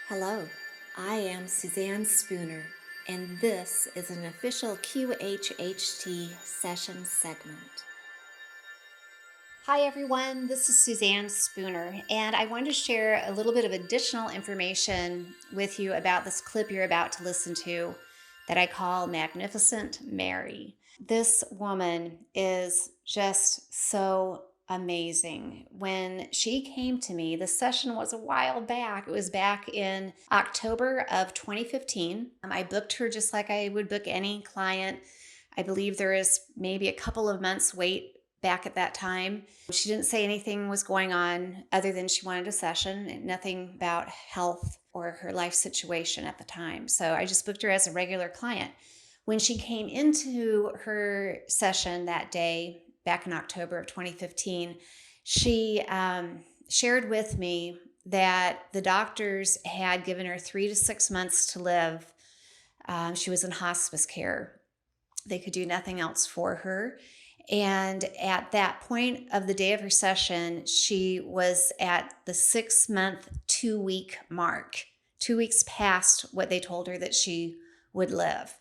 Hello, I am Suzanne Spooner, and this is an official QHHT session segment. Hi everyone, this is Suzanne Spooner, and I wanted to share a little bit of additional information with you about this clip you're about to listen to that I call Magnificent Mary. This woman is just so amazing. When she came to me, the session was a while back. It was back in October of 2015. I booked her just like I would book any client. I believe there is maybe a couple of months wait back at that time. She didn't say anything was going on other than she wanted a session, nothing about health or her life situation at the time. So I just booked her as a regular client. When she came into her session that day, back in October of 2015, she shared with me that the doctors had given her 3 to 6 months to live. She was in hospice care. They could do nothing else for her. And at that point of the day of her session, she was at the 6-month, 2-week mark, 2 weeks past what they told her that she would live.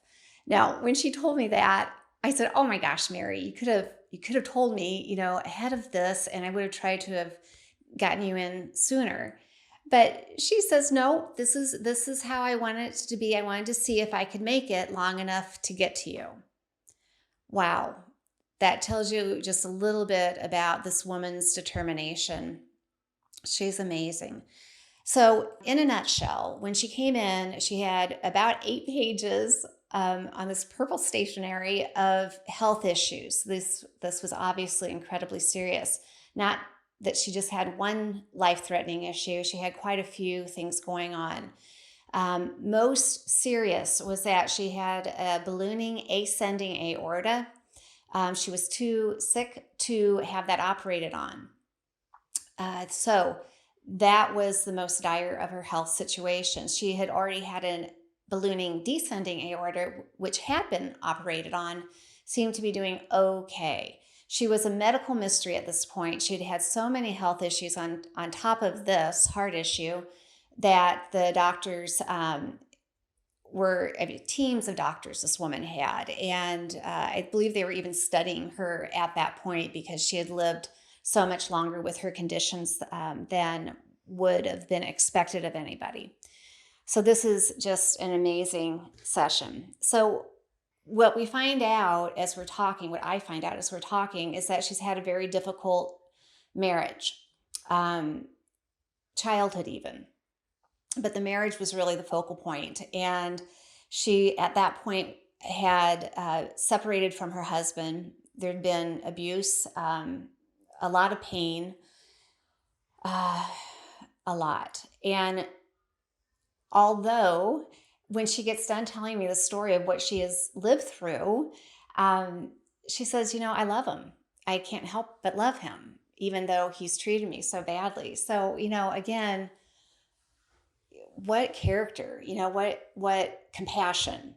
Now, when she told me that, I said, "Oh my gosh, Mary, you could have told me, ahead of this, and I would have tried to have gotten you in sooner." But she says, "No, this is how I want it to be. I wanted to see if I could make it long enough to get to you." Wow. That tells you just a little bit about this woman's determination. She's amazing. So, in a nutshell, when she came in, she had about 8 pages on this purple stationery of health issues. This was obviously incredibly serious. Not that she just had one life-threatening issue; she had quite a few things going on. Most serious was that she had a ballooning ascending aorta. She was too sick to have that operated on. So that was the most dire of her health situation. She had already had a ballooning descending aorta, which had been operated on, seemed to be doing okay. She was a medical mystery at this point. She'd had so many health issues on top of this heart issue that the doctors teams of doctors this woman had. And I believe they were even studying her at that point because she had lived so much longer with her conditions than would have been expected of anybody. So this is just an amazing session. So what I find out as we're talking, is that she's had a very difficult marriage, childhood even. But the marriage was really the focal point. And she, at that point, had separated from her husband. There'd been abuse, a lot of pain, a lot. And although when she gets done telling me the story of what she has lived through, she says, I love him. I can't help but love him, even though he's treated me so badly. So, again, what character, what compassion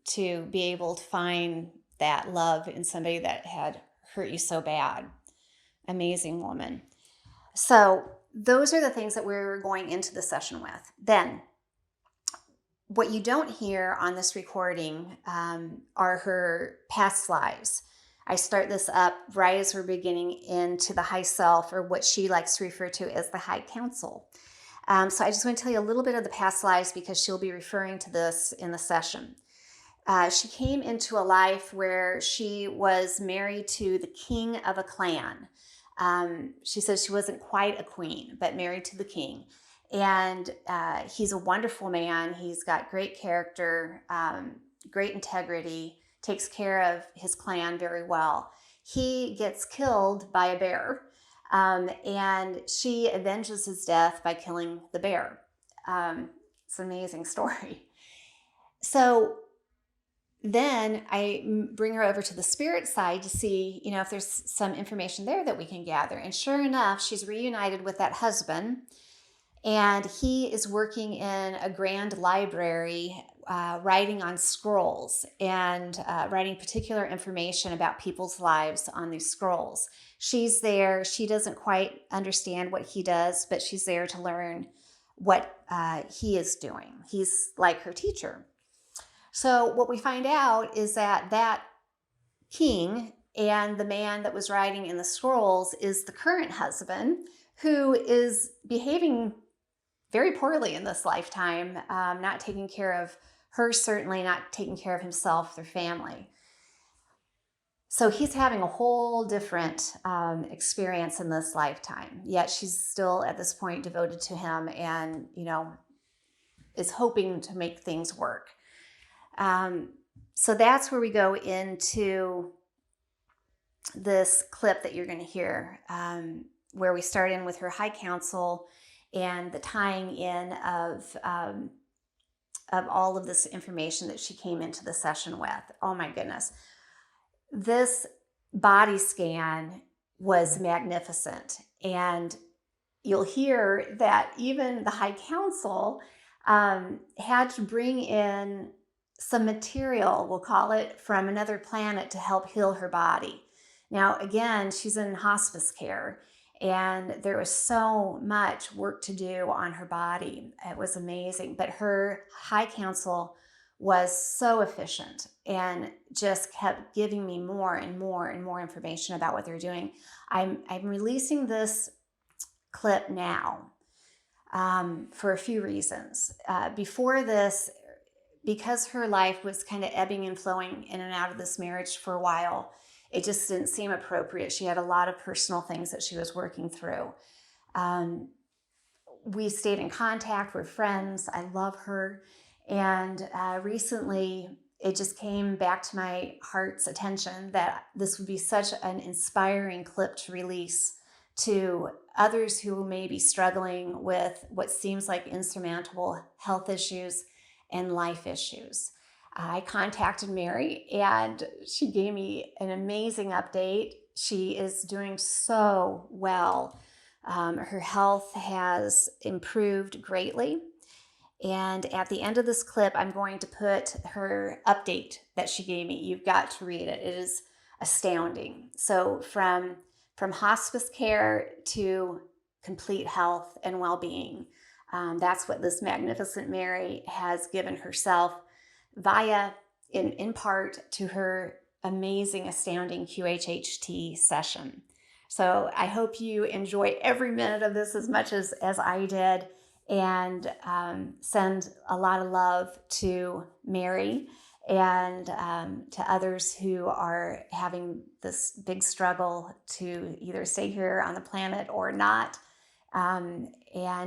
to be able to find that love in somebody that had hurt you so bad. Amazing woman. So those are the things that we're going into the session with. Then what you don't hear on this recording are her past lives. I start this up right as we're beginning into the high self, or what she likes to refer to as the High Counsel. So I just want to tell you a little bit of the past lives because she'll be referring to this in the session. She came into a life where she was married to the king of a clan. She says she wasn't quite a queen, but married to the king. And he's a wonderful man. He's got great character, great integrity, takes care of his clan very well. He gets killed by a bear. And she avenges his death by killing the bear. It's an amazing story. So then I bring her over to the spirit side to see, if there's some information there that we can gather. And sure enough, she's reunited with that husband, and he is working in a grand library, writing on scrolls and writing particular information about people's lives on these scrolls. She's there. She doesn't quite understand what he does, but she's there to learn what he is doing. He's like her teacher. So what we find out is that king and the man that was writing in the scrolls is the current husband, who is behaving very poorly in this lifetime, not taking care of her, certainly not taking care of himself, their family. So he's having a whole different experience in this lifetime, yet she's still at this point devoted to him and, is hoping to make things work. So that's where we go into this clip that you're going to hear, where we start in with her High Counsel and the tying in of all of this information that she came into the session with. Oh my goodness. This body scan was magnificent. And you'll hear that even the High Counsel had to bring in some material, we'll call it, from another planet to help heal her body. Now, again, she's in hospice care, and there was so much work to do on her body. It was amazing. But her High Counsel was so efficient and just kept giving me more and more and more information about what they're doing. I'm releasing this clip now for a few reasons. Before this, because her life was kind of ebbing and flowing in and out of this marriage for a while, it just didn't seem appropriate. She had a lot of personal things that she was working through. We stayed in contact. We're friends. I love her. And recently, it just came back to my heart's attention that this would be such an inspiring clip to release to others who may be struggling with what seems like insurmountable health issues and life issues. I contacted Mary, and she gave me an amazing update. She is doing so well. Her health has improved greatly. And at the end of this clip, I'm going to put her update that she gave me. You've got to read it. It is astounding. So from hospice care to complete health and well-being, that's what this magnificent Mary has given herself via, in part, to her amazing, astounding QHHT session. So I hope you enjoy every minute of this as much as I did, and send a lot of love to Mary and to others who are having this big struggle to either stay here on the planet or not. And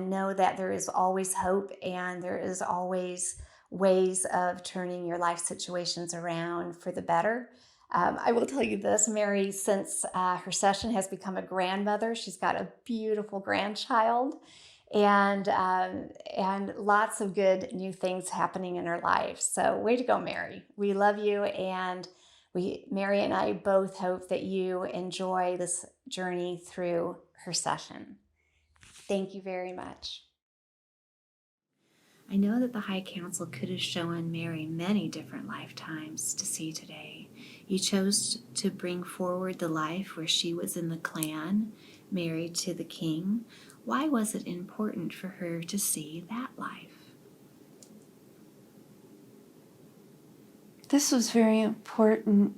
know that there is always hope, and there is always ways of turning your life situations around for the better. I will tell you this, Mary, since her session, has become a grandmother. She's got a beautiful grandchild, and lots of good new things happening in her life. So way to go, Mary. We love you, and Mary and I both hope that you enjoy this journey through her session. Thank you very much. I know that the High Counsel could have shown Mary many different lifetimes to see today. You chose to bring forward the life where she was in the clan, married to the king. Why was it important for her to see that life? This was very important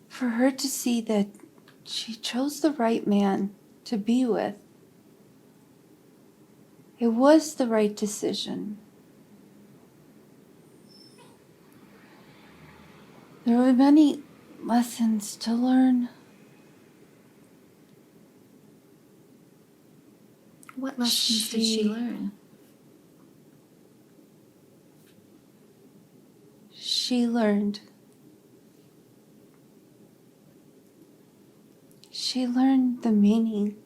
for her to see that she chose the right man to be with. It was the right decision. There were many lessons to learn. What lessons did she learn? She learned the meaning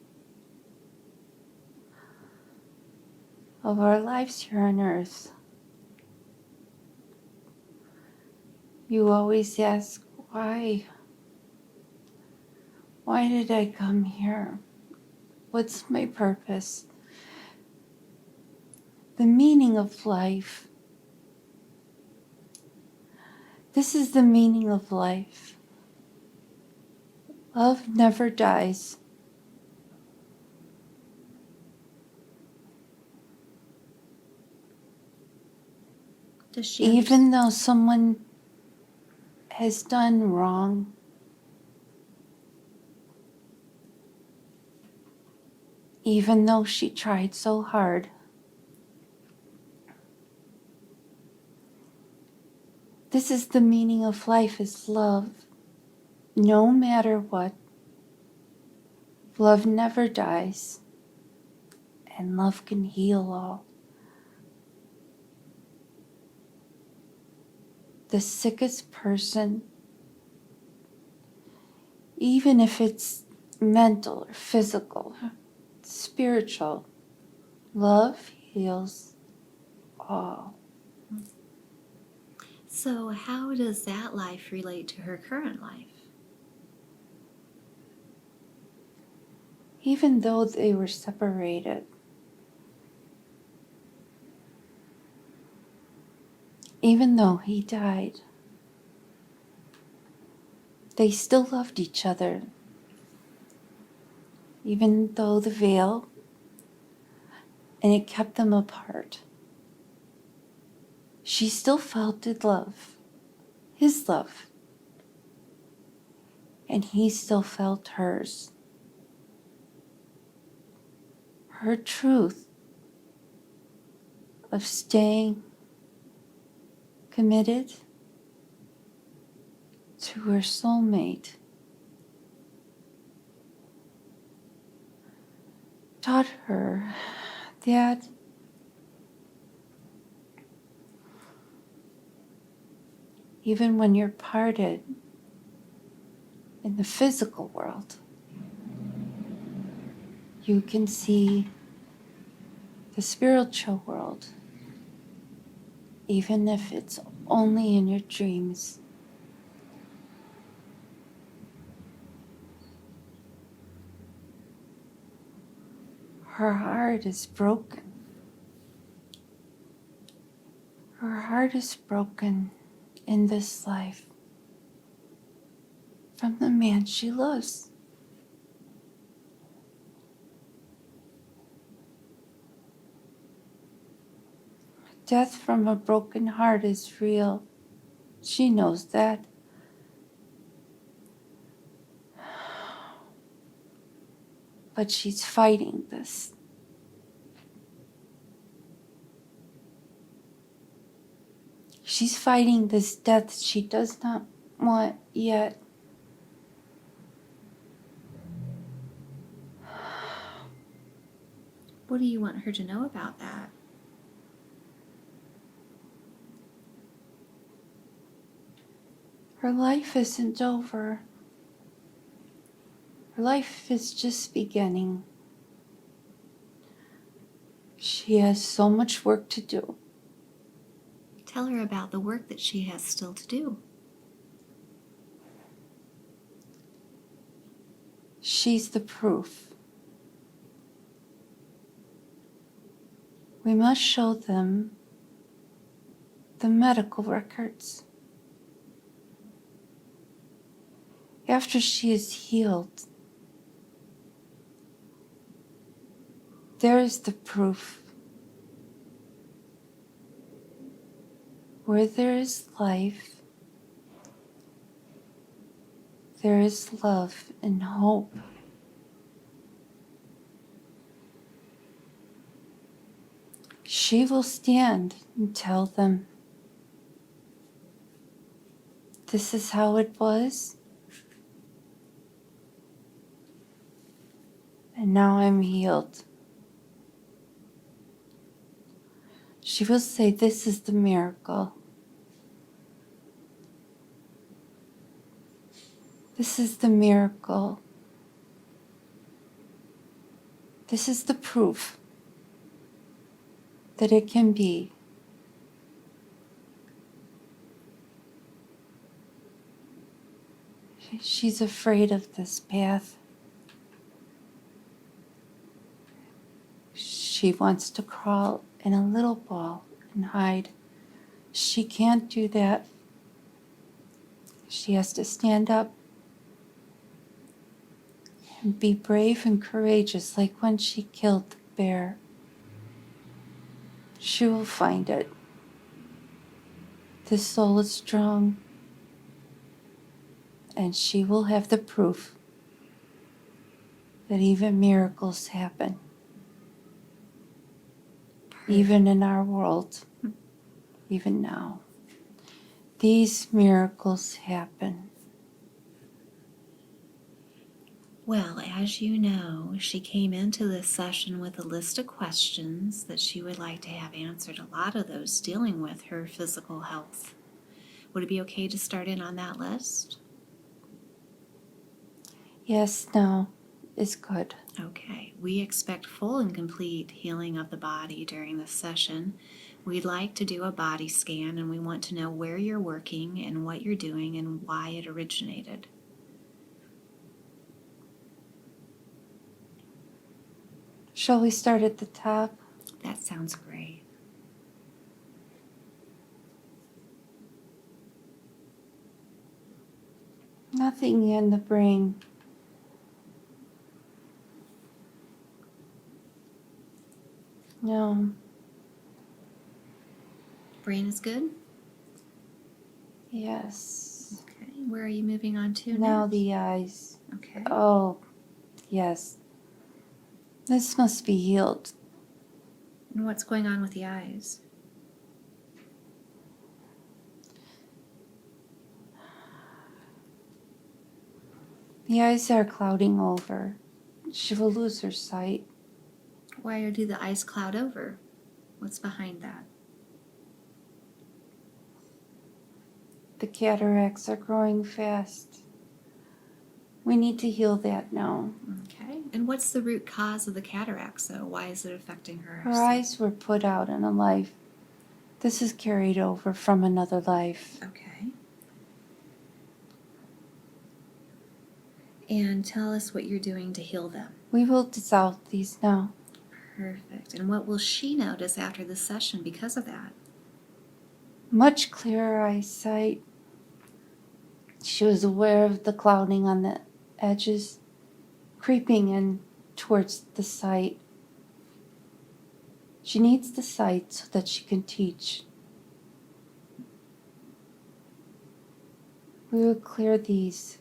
of our lives here on earth. You always ask, why? Why did I come here? What's my purpose? The meaning of life. This is the meaning of life. Love never dies. Does she Even though someone has done wrong, even though she tried so hard, this is the meaning of life, is love. No matter what, love never dies, and love can heal all. The sickest person, even if it's mental or physical, spiritual, love heals all. So how does that life relate to her current life? Even though they were separated, even though he died, they still loved each other. Even though the veil, and it kept them apart, she still felt his love, and he still felt hers. Her truth of staying committed to her soulmate taught her that even when you're parted in the physical world, you can see the spiritual world, even if it's only in your dreams. Her heart is broken. Her heart is broken in this life from the man she loves. Death from a broken heart is real. She knows that. But she's fighting this. She's fighting this death she does not want yet. What do you want her to know about that? Her life isn't over. Her life is just beginning. She has so much work to do. Tell her about the work that she has still to do. She's the proof. We must show them the medical records. After she is healed, there is the proof. Where there is life, there is love and hope. She will stand and tell them, this is how it was, and now I'm healed. She will say, this is the miracle. This is the miracle. This is the proof that it can be. She's afraid of this path. She wants to crawl in a little ball and hide. She can't do that. She has to stand up and be brave and courageous, like when she killed the bear. She will find it. This soul is strong, and she will have the proof that even miracles happen, even in our world, even now. These miracles happen. Well, as you know, she came into this session with a list of questions that she would like to have answered, a lot of those dealing with her physical health. Would it be okay to start in on that list? Yes, now is good. Okay, we expect full and complete healing of the body during this session. We'd like to do a body scan, and we want to know where you're working and what you're doing and why it originated. Shall we start at the top? That sounds great. Nothing in the brain. No. Brain is good? Yes. Okay, where are you moving on to Now next? the eyes. Okay. Oh, yes. This must be healed. And what's going on with the eyes? The eyes are clouding over. She will lose her sight. Why do the eyes cloud over? What's behind that? The cataracts are growing fast. We need to heal that now. Okay. And what's the root cause of the cataracts, though? Why is it affecting her? Her eyes were put out in a life. This is carried over from another life. Okay. And tell us what you're doing to heal them. We will dissolve these now. Perfect. And what will she notice after this session because of that? Much clearer eyesight. She was aware of the clouding on the edges, creeping in towards the sight. She needs the sight so that she can teach. We will clear these.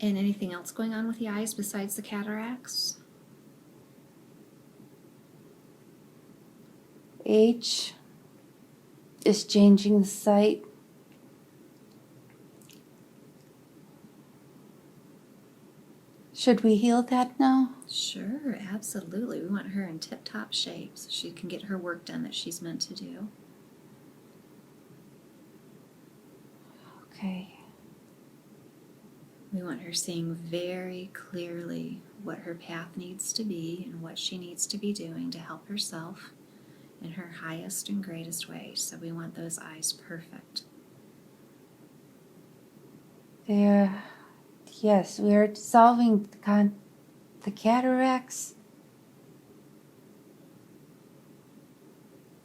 And anything else going on with the eyes besides the cataracts? Age is changing the sight. Should we heal that now? Sure, absolutely. We want her in tip-top shape so she can get her work done that she's meant to do. Okay. We want her seeing very clearly what her path needs to be and what she needs to be doing to help herself in her highest and greatest way. So we want those eyes perfect. There. Yes, we are dissolving the cataracts.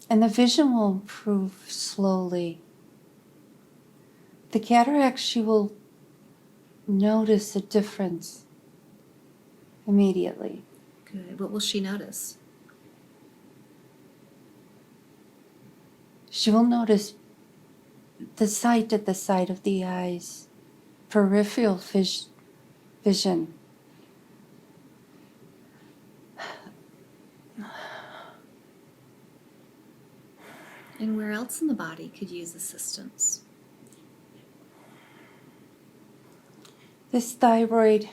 And the vision will improve slowly. The cataracts, she will notice a difference immediately. Good. What will she notice? She will notice the sight at the side of the eyes, peripheral vision. And where else in the body could use assistance? This thyroid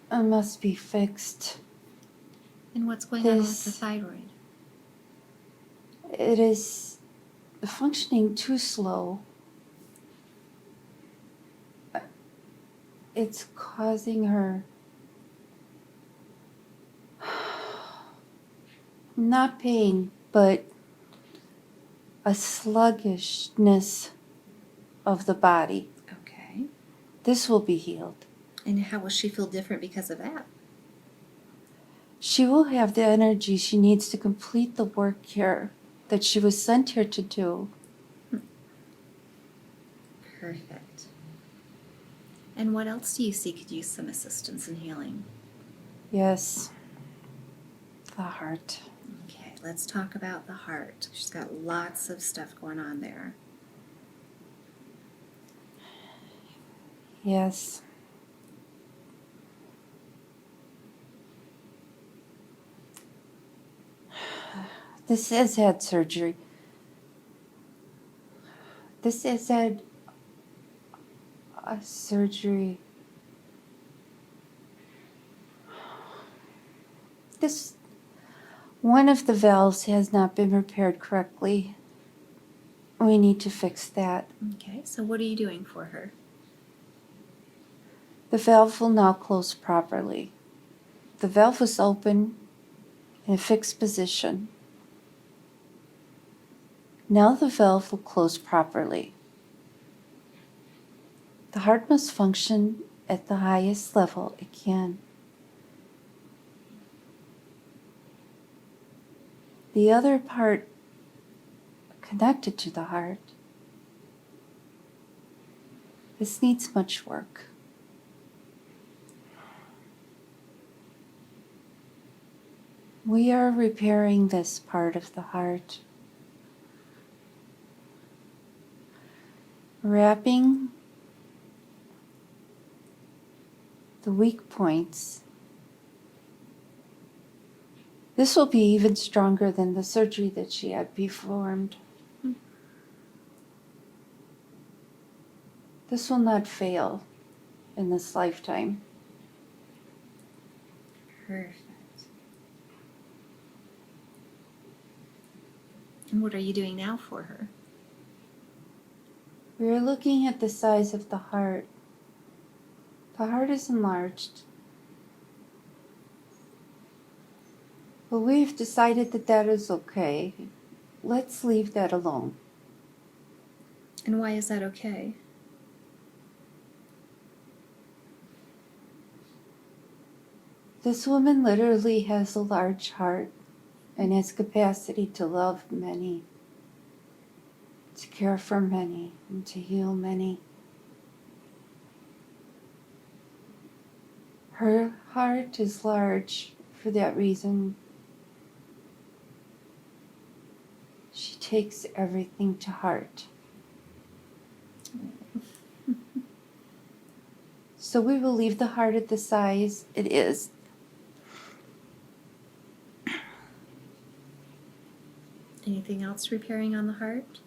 must be fixed. And what's going on with the thyroid? It is functioning too slow. It's causing her not pain, but a sluggishness of the body. Okay. This will be healed. And how will she feel different because of that? She will have the energy she needs to complete the work here that she was sent here to do. Perfect. And what else do you see could use some assistance in healing? Yes, the heart. let's talk about the heart. She's got lots of stuff going on there. Yes. This has had surgery. This has had a surgery. One of the valves has not been repaired correctly. We need to fix that. Okay, so what are you doing for her? The valve will now close properly. The valve was open in a fixed position. Now the valve will close properly. The heart must function at the highest level it can. The other part connected to the heart, this needs much work. We are repairing this part of the heart, wrapping the weak points. This will be even stronger than the surgery that she had performed. This will not fail in this lifetime. Perfect. And what are you doing now for her? We are looking at the size of the heart. The heart is enlarged. But we've decided that that is okay. Let's leave that alone. And why is that okay? This woman literally has a large heart and has capacity to love many, to care for many, and to heal many. Her heart is large for that reason. She takes everything to heart. So we will leave the heart at the size it is. Anything else repairing on the heart?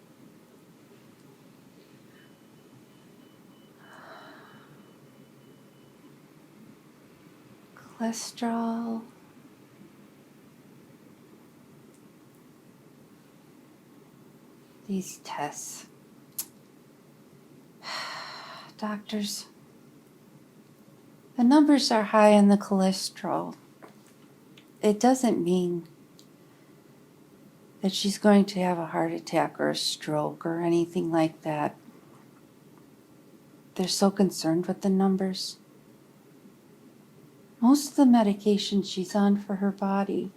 Cholesterol. These tests. Doctors, the numbers are high on the cholesterol. It doesn't mean that she's going to have a heart attack or a stroke or anything like that. They're so concerned with the numbers. Most of the medication she's on for her body,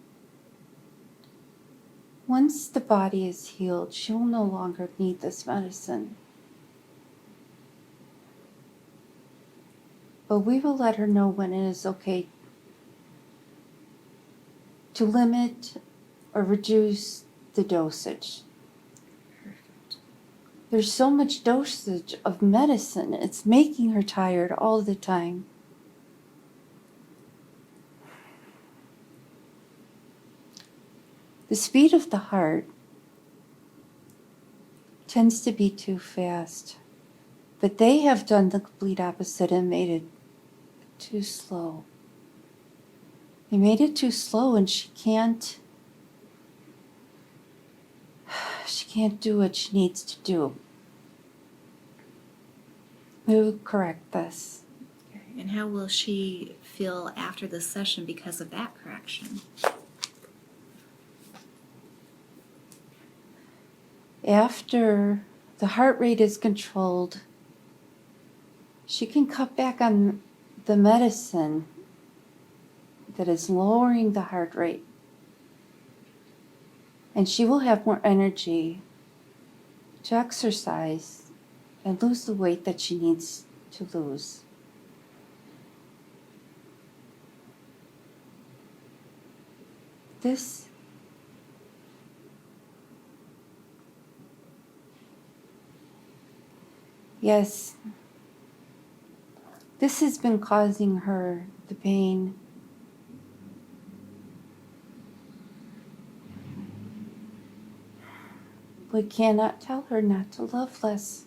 once the body is healed, she will no longer need this medicine. But we will let her know when it is okay to limit or reduce the dosage. Perfect. There's so much dosage of medicine, it's making her tired all the time. The speed of the heart tends to be too fast, but they have done the complete opposite and made it too slow. They made it too slow and she can't do what she needs to do. We will correct this. Okay. And how will she feel after this session because of that correction? After the heart rate is controlled, she can cut back on the medicine that is lowering the heart rate. And she will have more energy to exercise and lose the weight that she needs to lose. This Yes, this has been causing her the pain. We cannot tell her not to love less.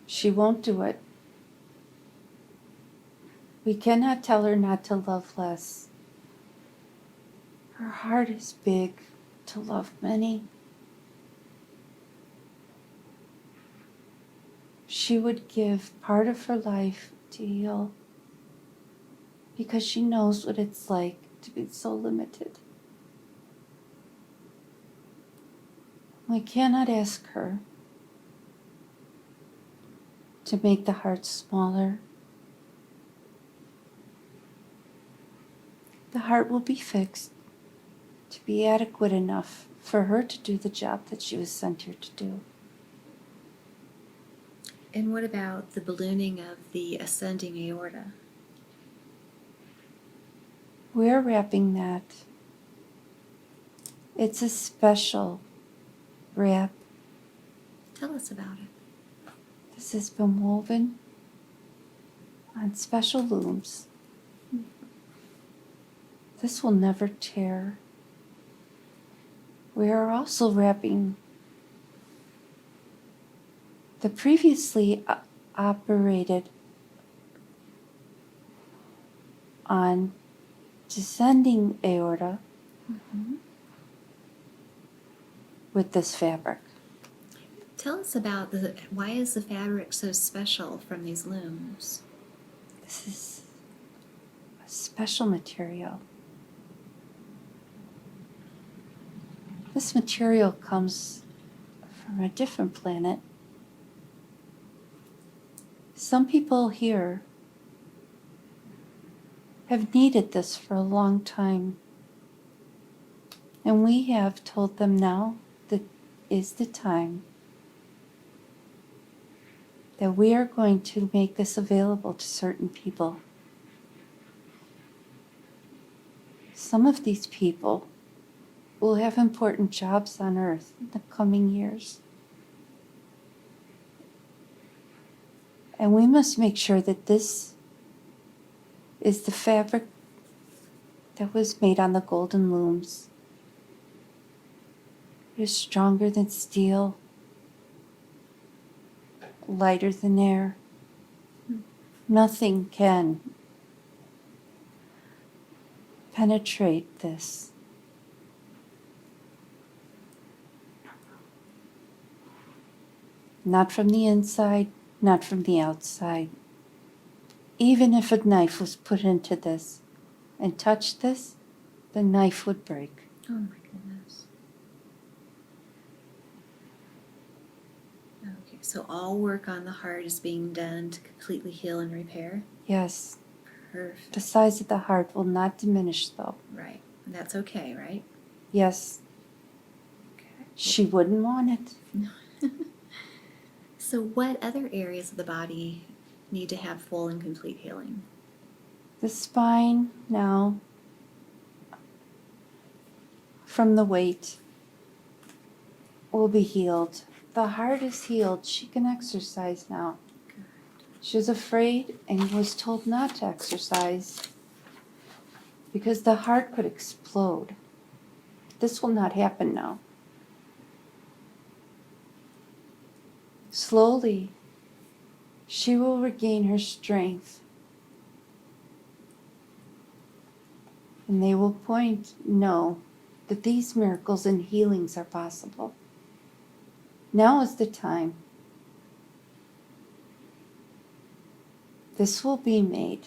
She won't do it. We cannot tell her not to love less. Her heart is big to love many. She would give part of her life to heal because she knows what it's like to be so limited. We cannot ask her to make the heart smaller. The heart will be fixed to be adequate enough for her to do the job that she was sent here to do. And what about the ballooning of the ascending aorta? We're wrapping that. It's a special wrap. Tell us about it. This has been woven on special looms. This will never tear. We are also wrapping the previously operated on descending aorta with this fabric. Tell us about why is the fabric so special from these looms? This is a special material. This material comes from a different planet. Some people here have needed this for a long time. And we have told them now that is the time that we are going to make this available to certain people. Some of these people will have important jobs on earth in the coming years. And we must make sure that this is the fabric that was made on the golden looms. It is stronger than steel, lighter than air. Nothing can penetrate this. Not from the inside, not from the outside. Even if a knife was put into this and touched this, the knife would break. Oh my goodness. Okay, so all work on the heart is being done to completely heal and repair? Yes. Perfect. The size of the heart will not diminish, though. Right. And that's okay, right? Yes. Okay. She wouldn't want it. So what other areas of the body need to have full and complete healing? The spine now, from the weight, will be healed. The heart is healed. She can exercise now. She was afraid and was told not to exercise because the heart could explode. This will not happen now. Slowly, she will regain her strength. And they will know that these miracles and healings are possible. Now is the time. This will be made.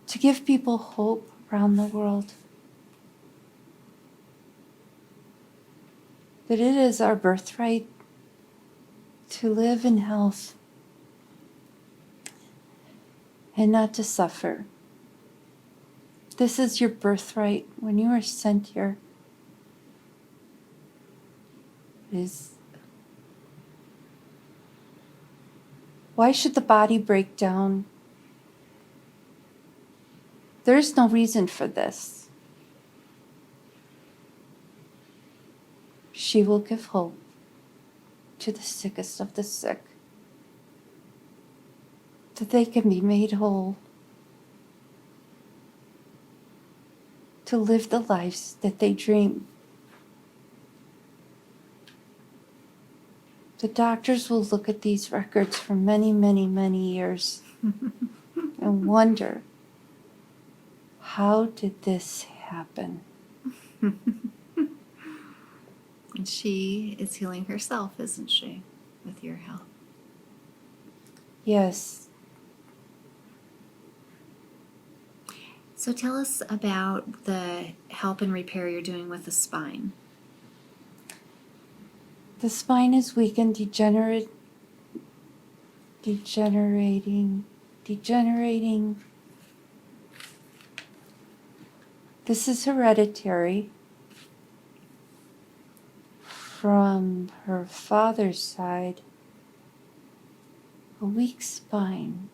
To give people hope around the world. That it is our birthright to live in health and not to suffer. This is your birthright when you are sent here. Why should the body break down? There is no reason for this. she will give hope to the sickest of the sick, that they can be made whole, to live the lives that they dream. The doctors will look at these records for many, many, many years and wonder, how did this happen? And she is healing herself, isn't she, with your help? Yes. So tell us about the help and repair you're doing with the spine. The spine is weak and degenerating. This is hereditary from her father's side. A weak spine.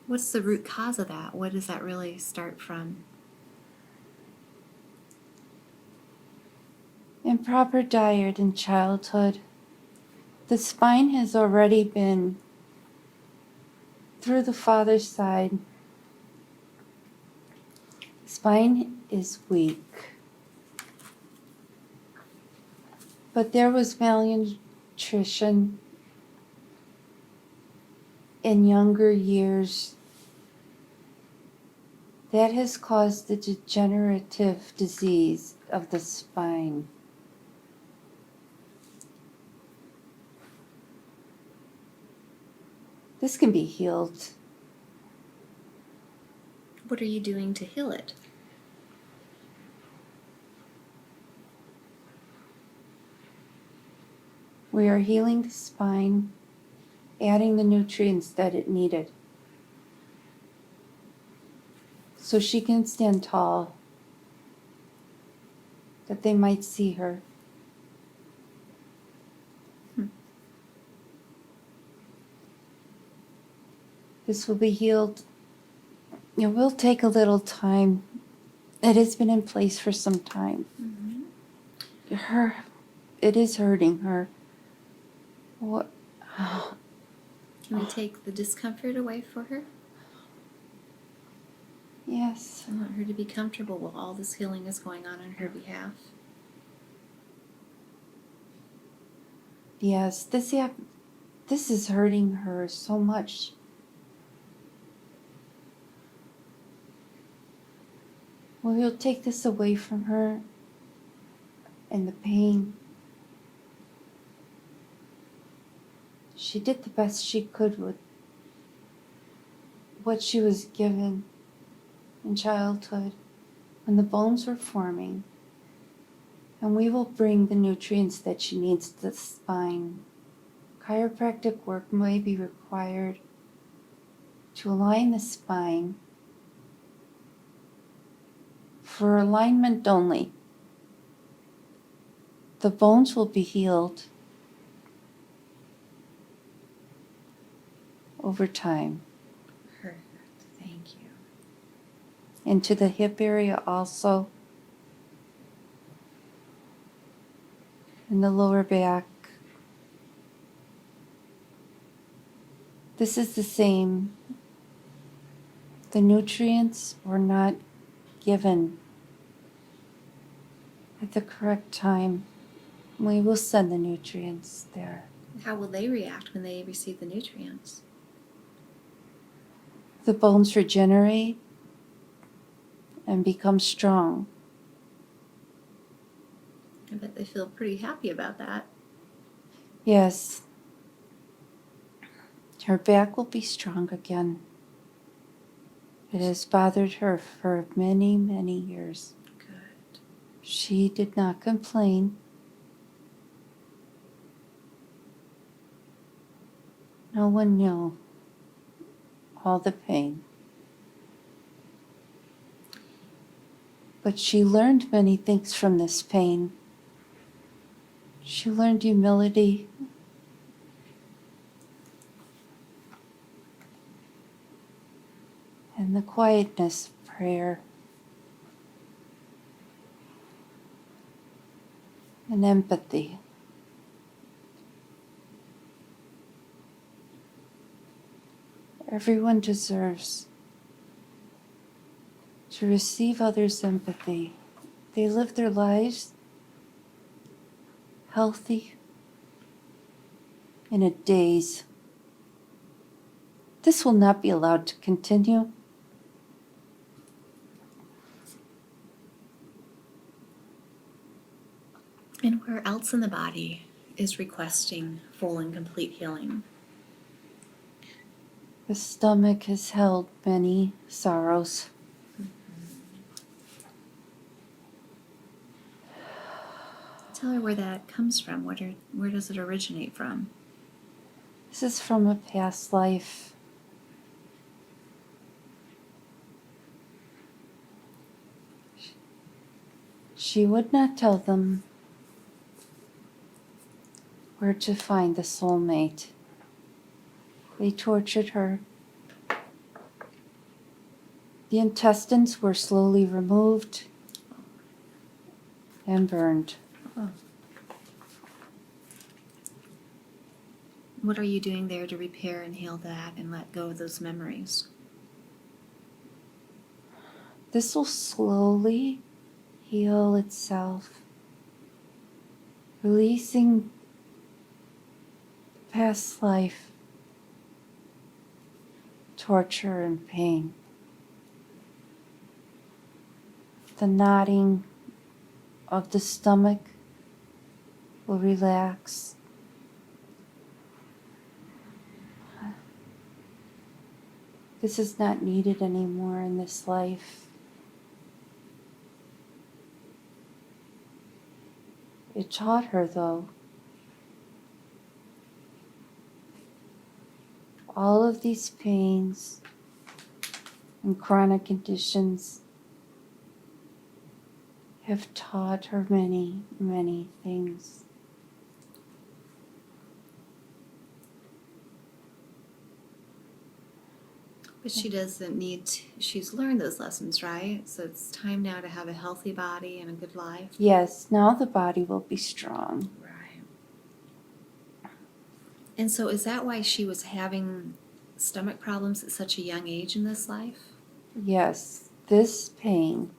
What's the root cause of that? What does that really start from? Improper diet in childhood. The spine has already been through the father's side. The spine is weak. But there was malnutrition in younger years that has caused the degenerative disease of the spine. This can be healed. What are you doing to heal it? We are healing the spine, adding the nutrients that it needed, so she can stand tall, that they might see her. This will be healed. It will take a little time. It has been in place for some time. Mm-hmm. It is hurting her. What? Can we take the discomfort away for her? Yes. I want her to be comfortable while all this healing is going on her behalf. Yes, this is hurting her so much. Well, you'll take this away from her and the pain. She did the best she could with what she was given in childhood when the bones were forming. And we will bring the nutrients that she needs to the spine. Chiropractic work may be required to align the spine for alignment only. The bones will be healed over time. Perfect. Thank you. Into the hip area also. In the lower back. This is the same. The nutrients were not given at the correct time. We will send the nutrients there. How will they react when they receive the nutrients? The bones regenerate and become strong. I bet they feel pretty happy about that. Yes. Her back will be strong again. It has bothered her for many, many years. Good. She did not complain. No one knew all the pain. But she learned many things from this pain. She learned humility. And the quietness of prayer. and empathy. Everyone deserves to receive others' empathy. They live their lives healthy in a daze. This will not be allowed to continue. And where else in the body is requesting full and complete healing? The stomach has held many sorrows. Tell her where that comes from. Where does it originate from? This is from a past life. She would not tell them where to find the soulmate. They tortured her. The intestines were slowly removed and burned. Oh. What are you doing there to repair and heal that and let go of those memories? This will slowly heal itself, releasing past life, torture and pain. The knotting of the stomach will relax. This is not needed anymore in this life. It taught her, though, all of these pains and chronic conditions have taught her many, many things. But she doesn't need to, she's learned those lessons, right? So it's time now to have a healthy body and a good life. Yes, now the body will be strong. Right. And so is that why she was having stomach problems at such a young age in this life? Yes, this pain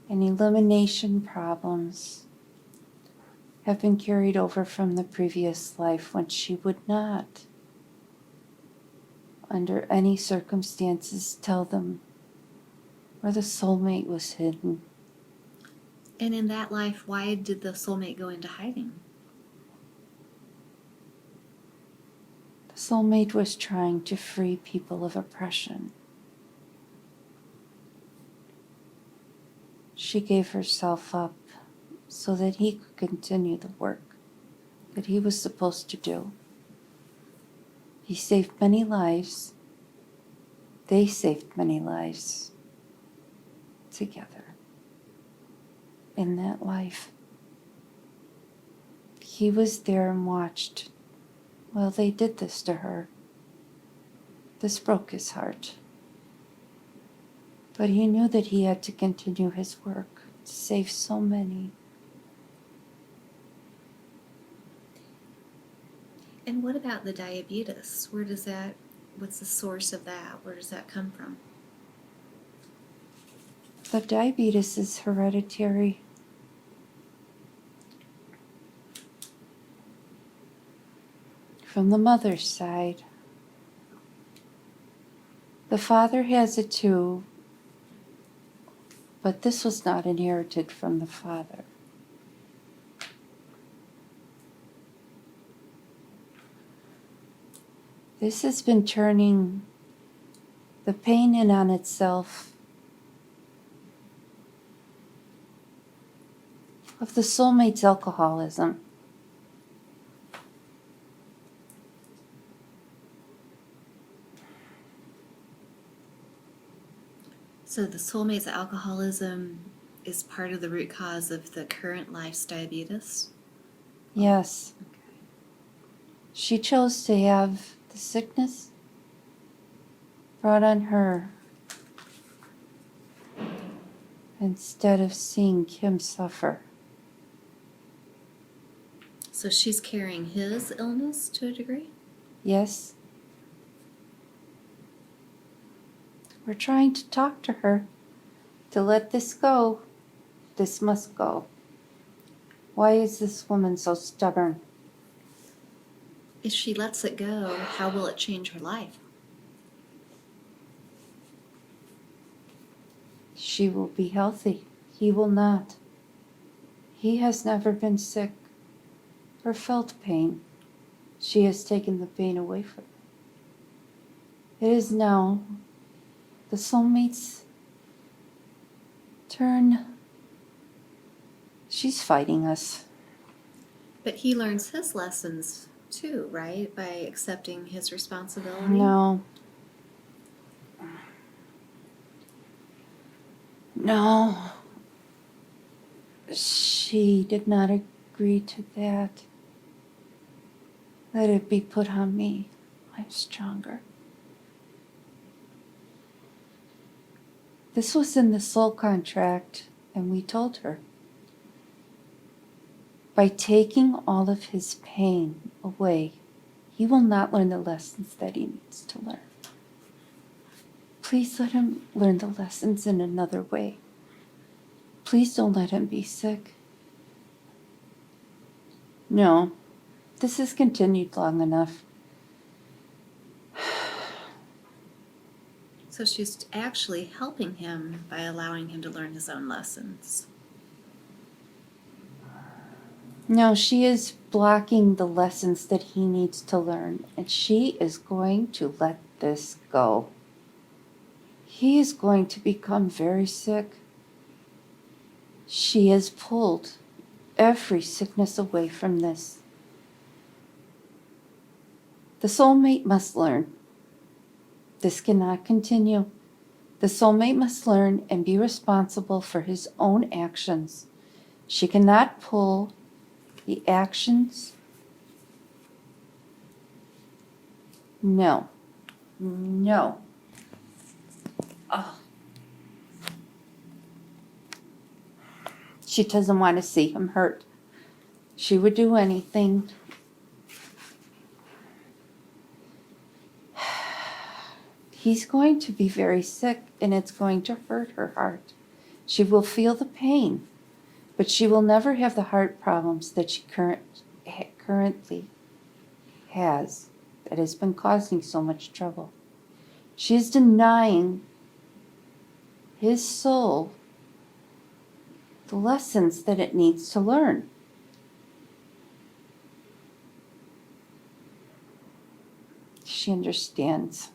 and elimination problems have been carried over from the previous life when she would not, under any circumstances, tell them where the soulmate was hidden. And in that life, why did the soulmate go into hiding? The soulmate was trying to free people of oppression. She gave herself up so that he could continue the work that he was supposed to do. He saved many lives. They saved many lives together in that life. He was there and watched while they did this to her. This broke his heart. But he knew that he had to continue his work to save so many. And what about the diabetes? What's the source of that? Where does that come from? The diabetes is hereditary. From the mother's side. The father has it too, but this was not inherited from the father. This has been turning the pain in on itself of the soulmate's alcoholism. So the soulmate's alcoholism is part of the root cause of the current life's diabetes? Yes. Okay. She chose to have the sickness brought on her instead of seeing him suffer. So she's carrying his illness to a degree? Yes. We're trying to talk to her to let this go. This must go. Why is this woman so stubborn? If she lets it go, how will it change her life? She will be healthy. He will not. He has never been sick or felt pain. She has taken the pain away from him. It is now the soulmate's turn. She's fighting us. But he learns his lessons too, right? By accepting his responsibility? No. No. She did not agree to that. Let it be put on me. I'm stronger. This was in the soul contract, and we told her. By taking all of his pain away, he will not learn the lessons that he needs to learn. Please let him learn the lessons in another way. Please don't let him be sick. No, this has continued long enough. So she's actually helping him by allowing him to learn his own lessons. No, she is blocking the lessons that he needs to learn, and she is going to let this go. He is going to become very sick. She has pulled every sickness away from this. The soulmate must learn. This cannot continue. The soulmate must learn and be responsible for his own actions. She cannot pull the actions. No. No. Oh. She doesn't want to see him hurt. She would do anything. He's going to be very sick, and it's going to hurt her heart. She will feel the pain, but she will never have the heart problems that she currently has that has been causing so much trouble. She is denying his soul the lessons that it needs to learn. She understands.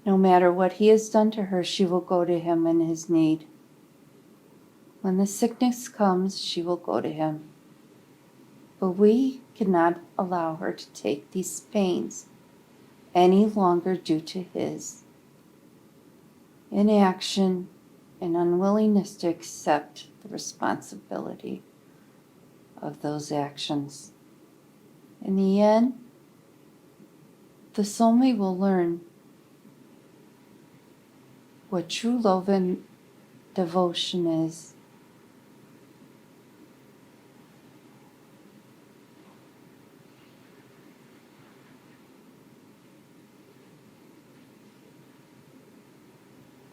No matter what he has done to her, she will go to him in his need. When the sickness comes, she will go to him. But we cannot allow her to take these pains any longer due to his inaction and unwillingness to accept the responsibility of those actions. In the end, the soulmate will learn what true love and devotion is.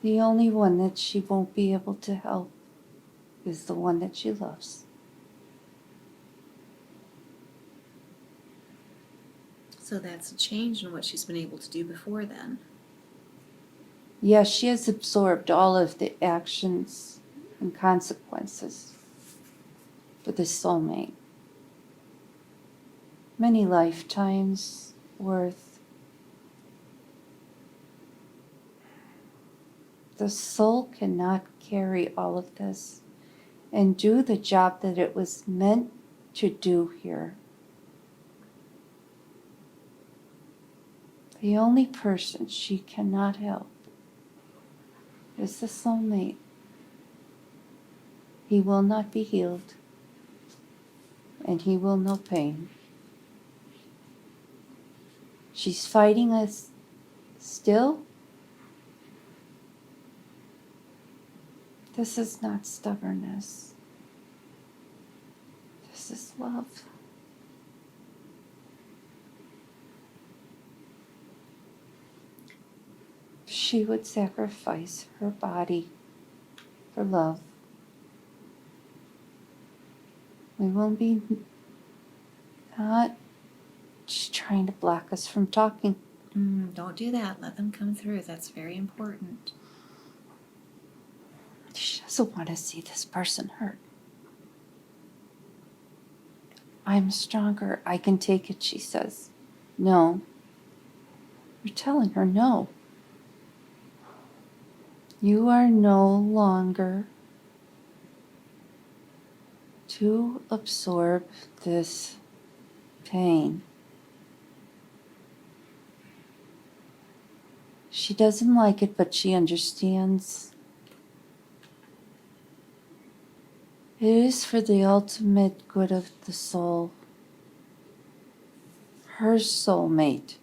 The only one that she won't be able to help is the one that she loves. So that's a change in what she's been able to do before then. Yes, she has absorbed all of the actions and consequences for the soulmate. Many lifetimes worth. The soul cannot carry all of this and do the job that it was meant to do here. The only person she cannot help is the soulmate. He will not be healed, and he will know pain. She's fighting us still. This is not stubbornness. This is love. She would sacrifice her body for love. We won't be not. She's trying to block us from talking. Don't do that. Let them come through. That's very important. She doesn't want to see this person hurt. I'm stronger. I can take it, she says. No. You're telling her no. You are no longer to absorb this pain. She doesn't like it, but she understands. It is for the ultimate good of the soul. Her soulmate.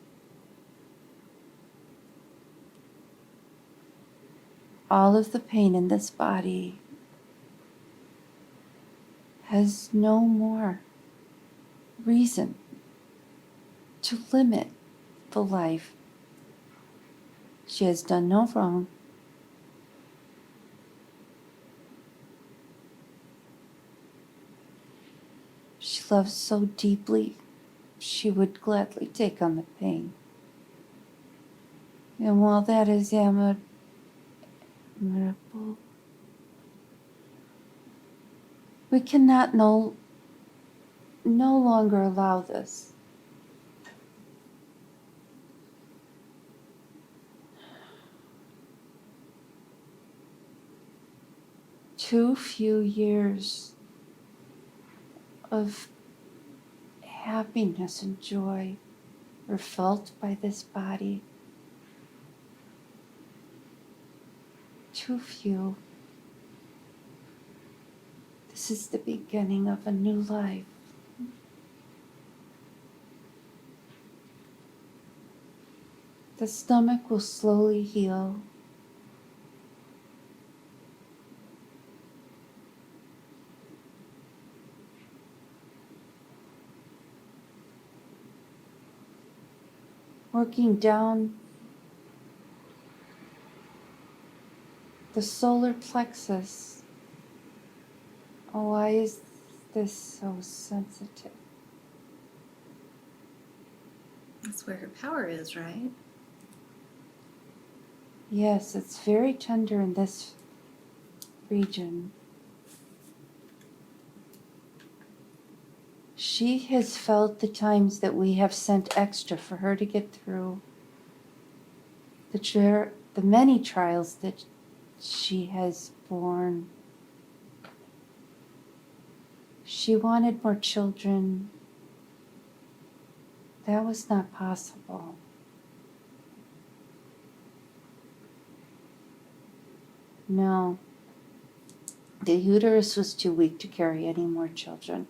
All of the pain in this body has no more reason to limit the life. She has done no wrong. She loves so deeply, she would gladly take on the pain. And while that is admirable, we cannot no longer allow this. Too few years of happiness and joy were felt by this body. Too few. This is the beginning of a new life. The stomach will slowly heal. Working down the solar plexus. Oh, why is this so sensitive? That's where her power is, right? Yes, it's very tender in this region. She has felt the times that we have sent extra for her to get through the many trials that she has borne. She wanted more children. That was not possible. No. The uterus was too weak to carry any more children.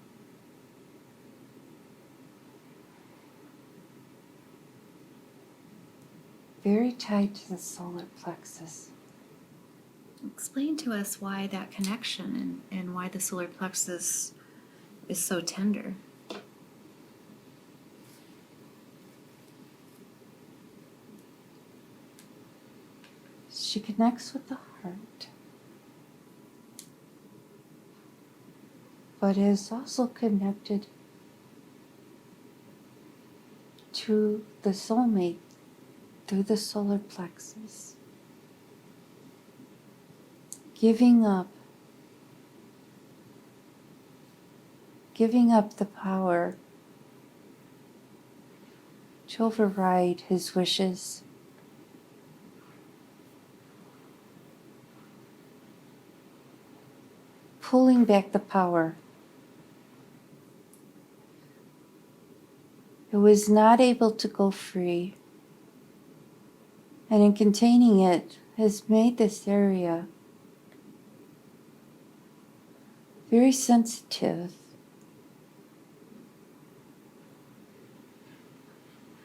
Very tied to the solar plexus. Explain to us why that connection and why the solar plexus is so tender. She connects with the heart, but is also connected to the soulmate through the solar plexus. Giving up the power to override his wishes. Pulling back the power. It was not able to go free, and in containing it has made this area very sensitive.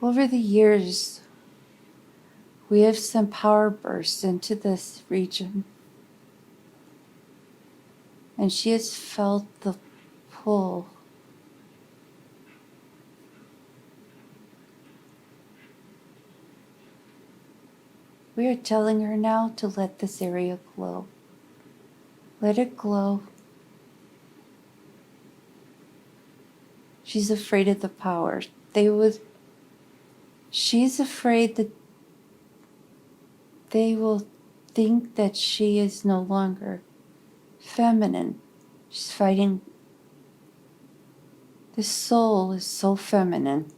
Over the years, we have sent power bursts into this region. And she has felt the pull. We are telling her now to let this area glow. Let it glow. She's afraid of the power. She's afraid that they will think that she is no longer feminine. She's fighting. The soul is so feminine.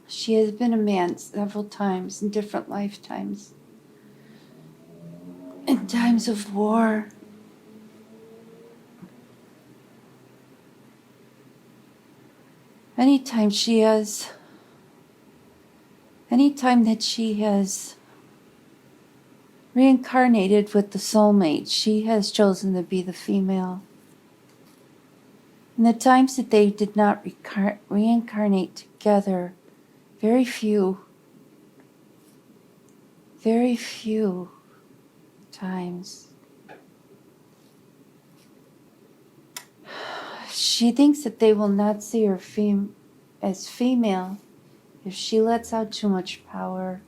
She has been a man several times in different lifetimes. In times of war. Anytime that she has reincarnated with the soulmate, she has chosen to be the female. In the times that they did not reincarnate together, very few times. She thinks that they will not see her as female if she lets out too much power.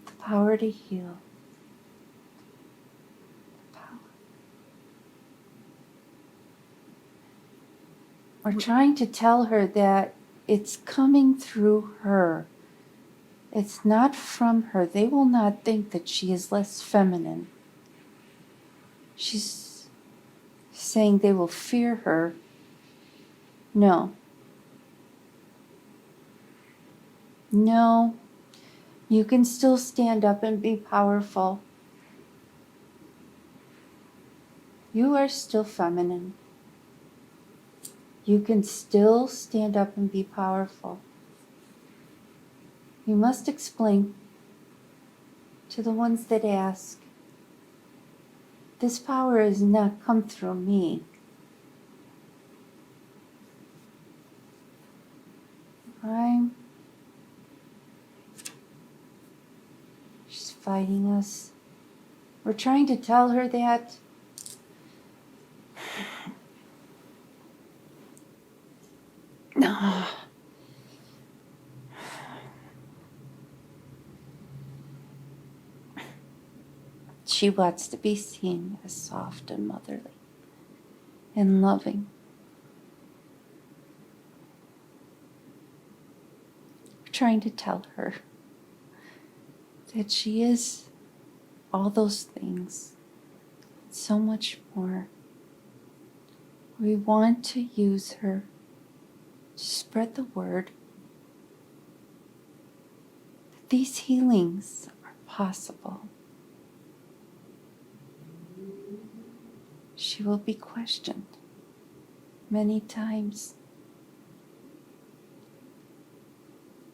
The power to heal. The power. We're trying to tell her that it's coming through her. It's not from her. They will not think that she is less feminine. She's saying they will fear her. No. No. You can still stand up and be powerful. You are still feminine. You can still stand up and be powerful. You must explain to the ones that ask, this power has not come through me. She's fighting us. We're trying to tell her that no. She wants to be seen as soft and motherly and loving. We're trying to tell her that she is all those things, so much more. We want to use her to spread the word that these healings are possible. She will be questioned many times.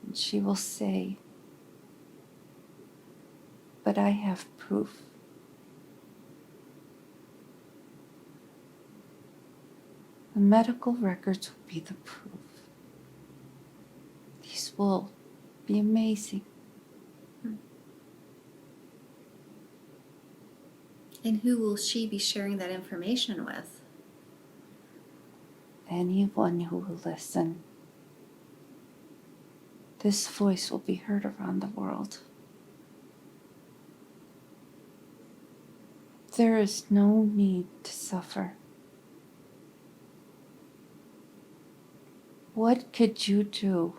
And she will say, but I have proof. The medical records will be the proof. These will be amazing. And who will she be sharing that information with? Anyone who will listen. This voice will be heard around the world. There is no need to suffer. What could you do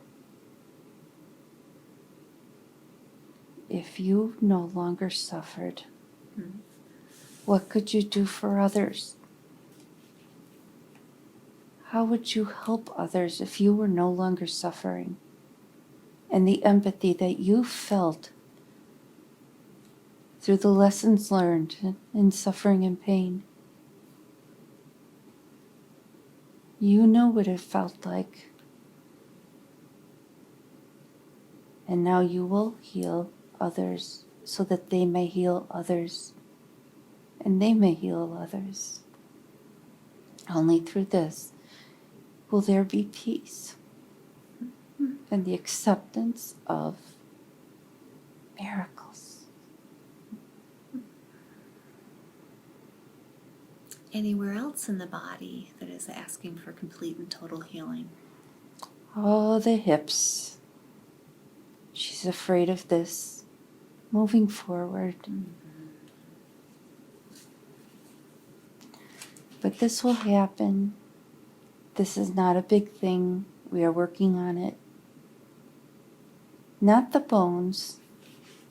if you no longer suffered? What could you do for others? How would you help others if you were no longer suffering? And the empathy that you felt through the lessons learned in suffering and pain. You know what it felt like. And now you will heal others so that they may heal others. And they may heal others. Only through this will there be peace and the acceptance of miracles. Anywhere else in the body that is asking for complete and total healing? Oh, the hips. She's afraid of this. Moving forward. But this will happen. This is not a big thing. We are working on it. Not the bones,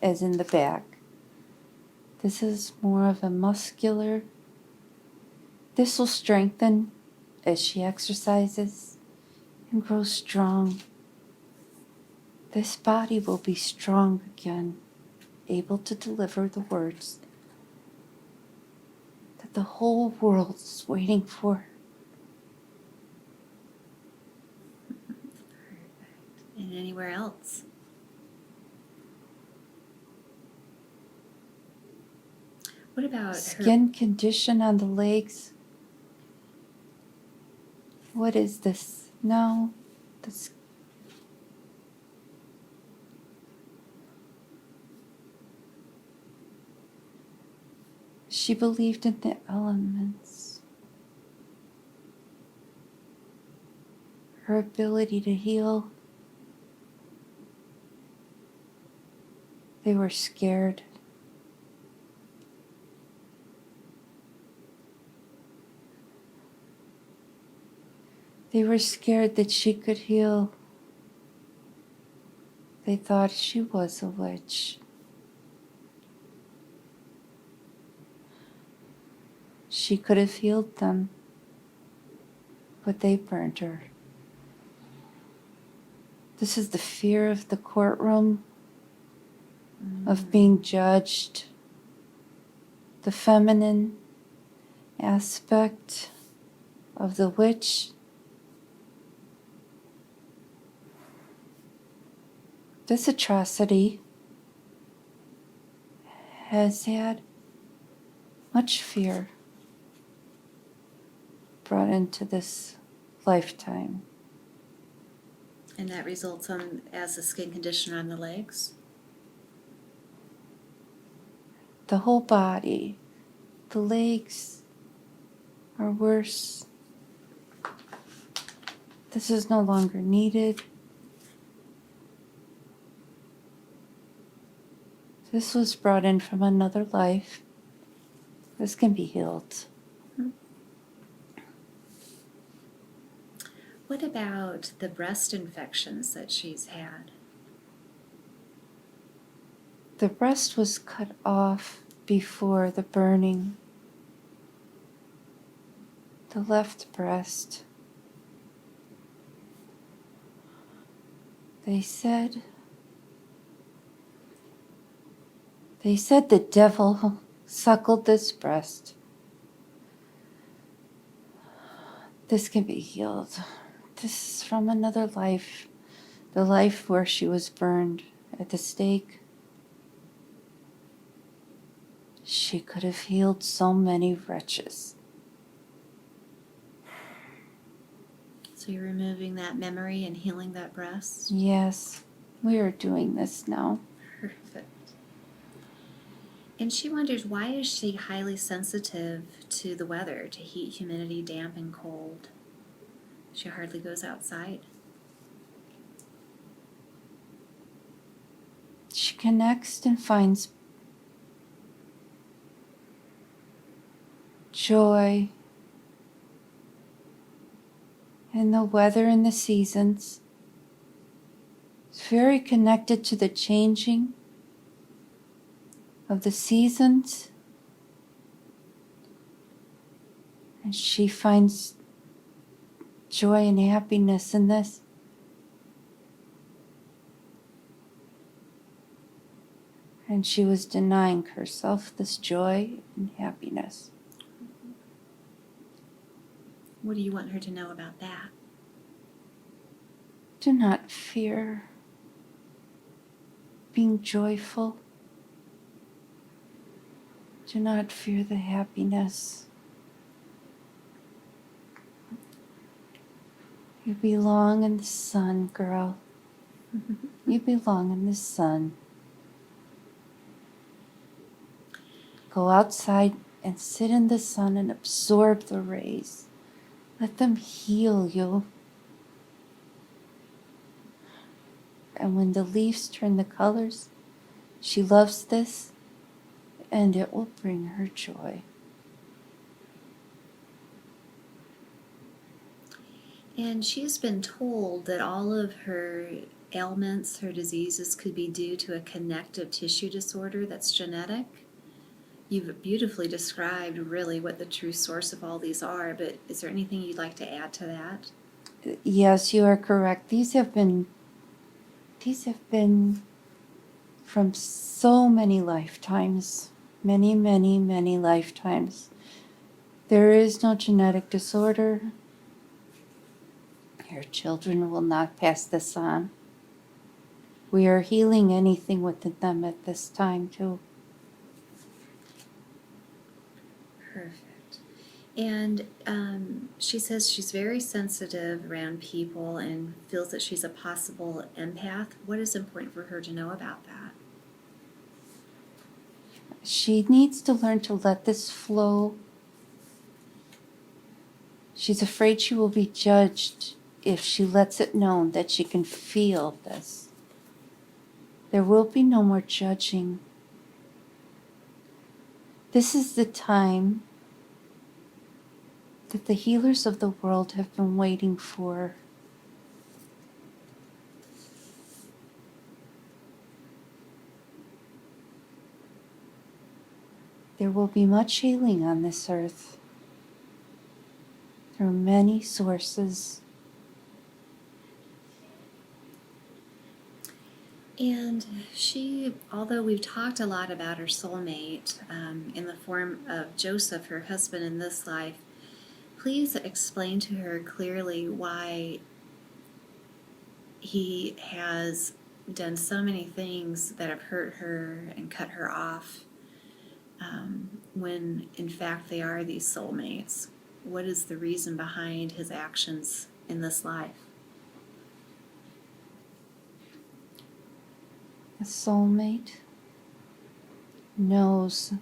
as in the back. This is more of a muscular. This will strengthen as she exercises and grows strong. This body will be strong again, able to deliver the words that the whole world is waiting for. Perfect. And anywhere else? What about Skin condition on the legs? What is this? No, this. She believed in the elements. Her ability to heal. They were scared. They were scared that she could heal. They thought she was a witch. She could have healed them, but they burned her. This is the fear of the courtroom, of being judged, the feminine aspect of the witch. This atrocity has had much fear brought into this lifetime. And that results as a skin condition on the legs? The whole body, the legs are worse. This is no longer needed. This was brought in from another life. This can be healed. What about the breast infections that she's had? The breast was cut off before the burning. The left breast. They said the devil suckled this breast. This can be healed. This is from another life. The life where she was burned at the stake. She could have healed so many wretches. So you're removing that memory and healing that breast? Yes, we are doing this now. Perfect. And she wonders, why is she highly sensitive to the weather, to heat, humidity, damp, and cold? She hardly goes outside. She connects and finds joy in the weather and the seasons. It's very connected to the changing of the seasons. And she finds joy and happiness in this. And she was denying herself this joy and happiness. What do you want her to know about that? Do not fear being joyful. Do not fear the happiness. You belong in the sun, girl. You belong in the sun. Go outside and sit in the sun and absorb the rays. Let them heal you. And when the leaves turn the colors, she loves this, and it will bring her joy. And she's been told that all of her ailments, her diseases, could be due to a connective tissue disorder that's genetic. You've beautifully described really what the true source of all these are, but is there anything you'd like to add to that? Yes, you are correct. These have been from so many lifetimes, many, many, many lifetimes. There is no genetic disorder. Your children will not pass this on. We are healing anything within them at this time, too. Perfect. And she says she's very sensitive around people and feels that she's a possible empath. What is important for her to know about that? She needs to learn to let this flow. She's afraid she will be judged if she lets it known that she can feel this. There will be no more judging. This is the time that the healers of the world have been waiting for. There will be much healing on this earth through many sources. And she, although we've talked a lot about her soulmate in the form of Joseph, her husband in this life, please explain to her clearly why he has done so many things that have hurt her and cut her off when in fact they are these soulmates. What is the reason behind his actions in this life? The soulmate knows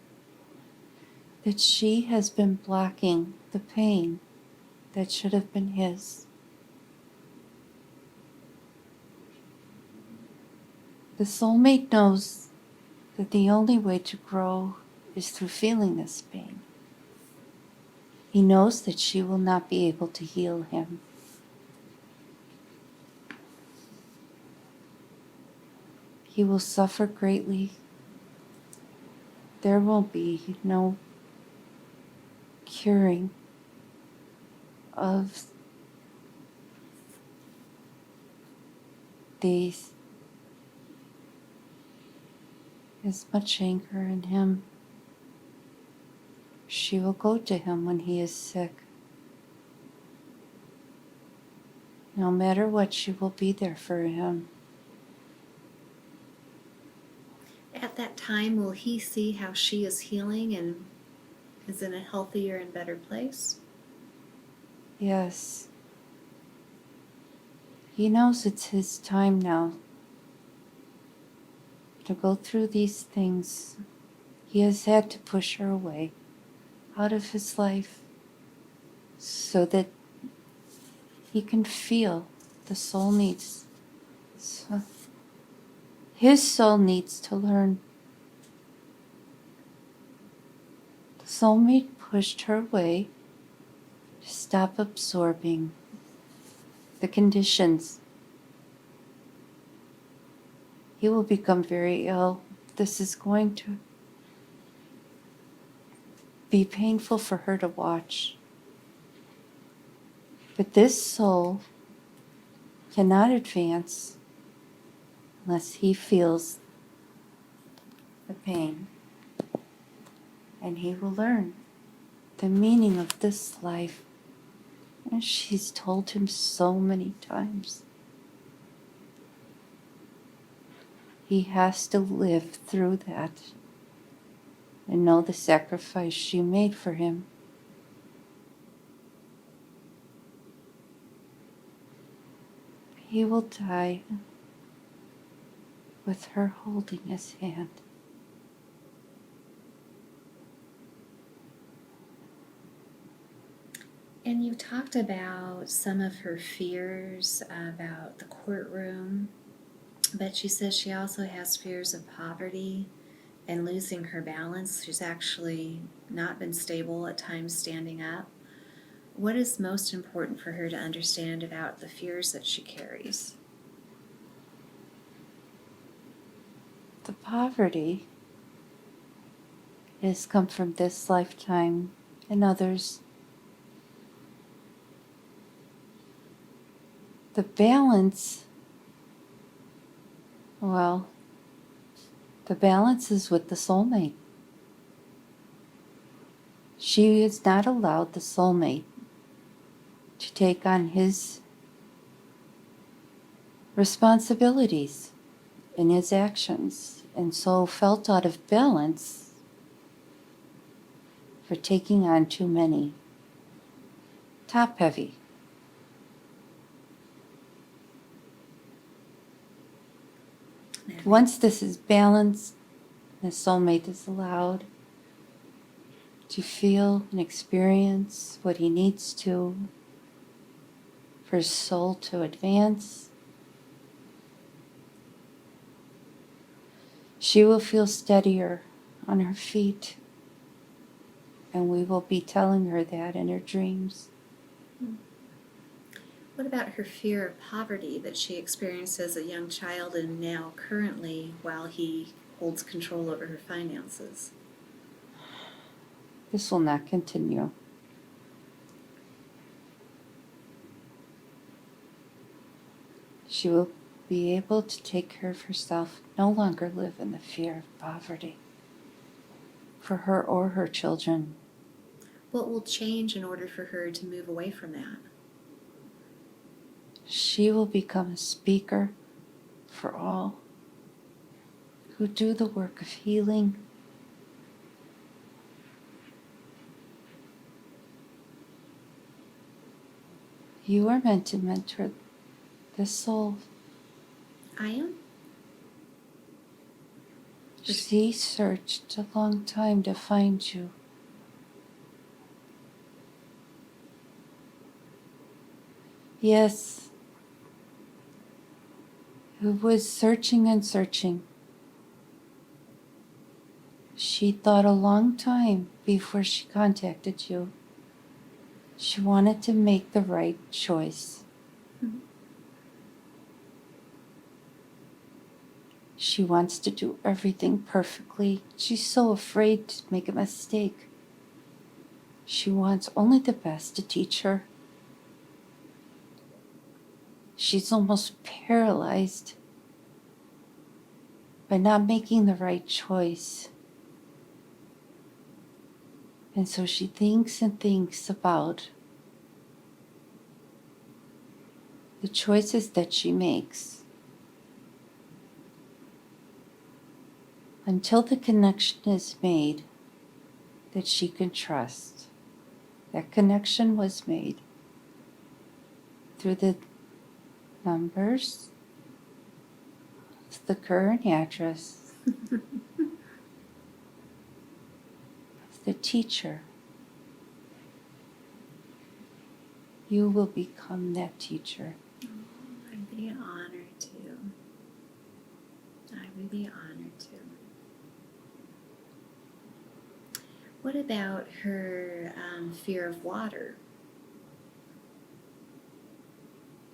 that she has been blocking the pain that should have been his. The soulmate knows that the only way to grow is through feeling this pain. He knows that she will not be able to heal him. He will suffer greatly. There will be no curing of these. As much anger in him. She will go to him when he is sick. No matter what, she will be there for him. At that time, will he see how she is healing and is in a healthier and better place? Yes. He knows it's his time now to go through these things. He has had to push her away out of his life so that he can feel the soul needs. So his soul needs to learn. The soulmate pushed her away to stop absorbing the conditions. He will become very ill. This is going to be painful for her to watch. But this soul cannot advance unless he feels the pain. And he will learn the meaning of this life. And she's told him so many times. He has to live through that and know the sacrifice she made for him. He will die with her holding his hand. And you talked about some of her fears about the courtroom, but she says she also has fears of poverty and losing her balance. She's actually not been stable at times standing up. What is most important for her to understand about the fears that she carries? The poverty has come from this lifetime and others. The balance, well, the balance is with the soulmate. She has not allowed the soulmate to take on his responsibilities in his actions, and so felt out of balance for taking on too many. Top heavy. Once this is balanced, the soulmate is allowed to feel and experience what he needs to for his soul to advance. She will feel steadier on her feet, and we will be telling her that in her dreams. What about her fear of poverty that she experienced as a young child and now currently while he holds control over her finances? This will not continue. She will be able to take care of herself, no longer live in the fear of poverty for her or her children. What will change in order for her to move away from that? She will become a speaker for all who do the work of healing. You are meant to mentor this soul. I am? She searched a long time to find you. Yes, who was searching and searching. She thought a long time before she contacted you. She wanted to make the right choice. Mm-hmm. She wants to do everything perfectly. She's so afraid to make a mistake. She wants only the best to teach her. She's almost paralyzed by not making the right choice. And so she thinks and thinks about the choices that she makes until the connection is made that she can trust. That connection was made through the numbers, the current address, the teacher. You will become that teacher. Oh, I'd be honored to. I would be honored to. What about her fear of water?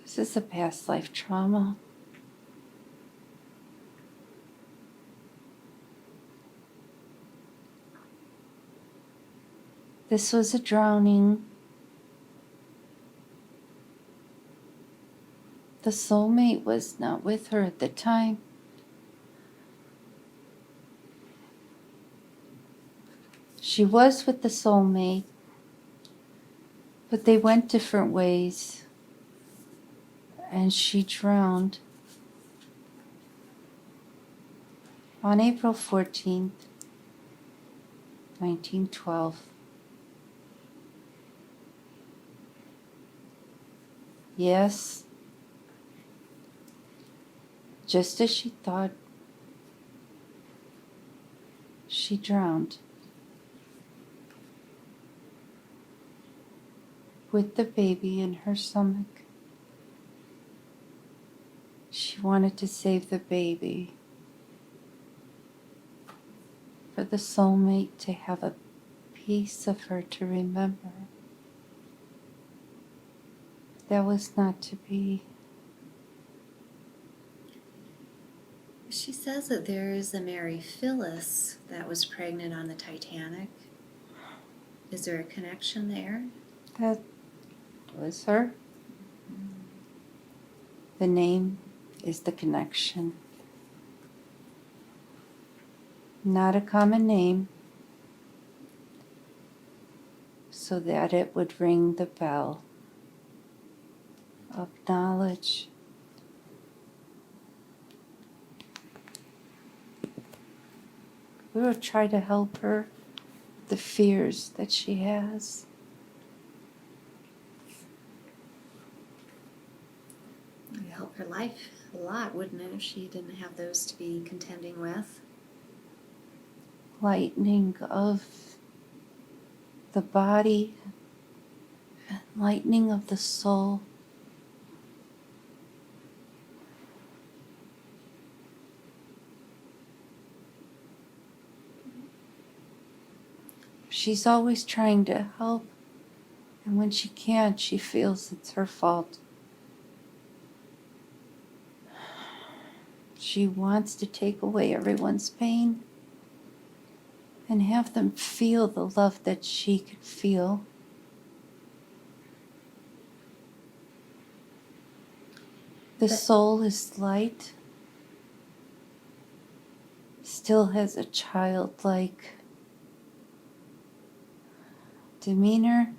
This is a past life trauma. This was a drowning. The soulmate was not with her at the time. She was with the soulmate, but they went different ways, and she drowned on April 14th, 1912. Yes, just as she thought, she drowned. with the baby in her stomach. She wanted to save the baby for the soulmate to have a piece of her to remember. That was not to be. She says that there is a Mary Phyllis that was pregnant on the Titanic. Is there a connection there? That was her. The name is the connection. Not a common name, so that it would ring the bell of knowledge. We will try to help her, the fears that she has. It would help her life a lot, wouldn't it, if she didn't have those to be contending with? Lightening of the body, and lightening of the soul. She's always trying to help, and when she can't, she feels it's her fault. She wants to take away everyone's pain and have them feel the love that she could feel. The soul is light, still has a childlike demeanor.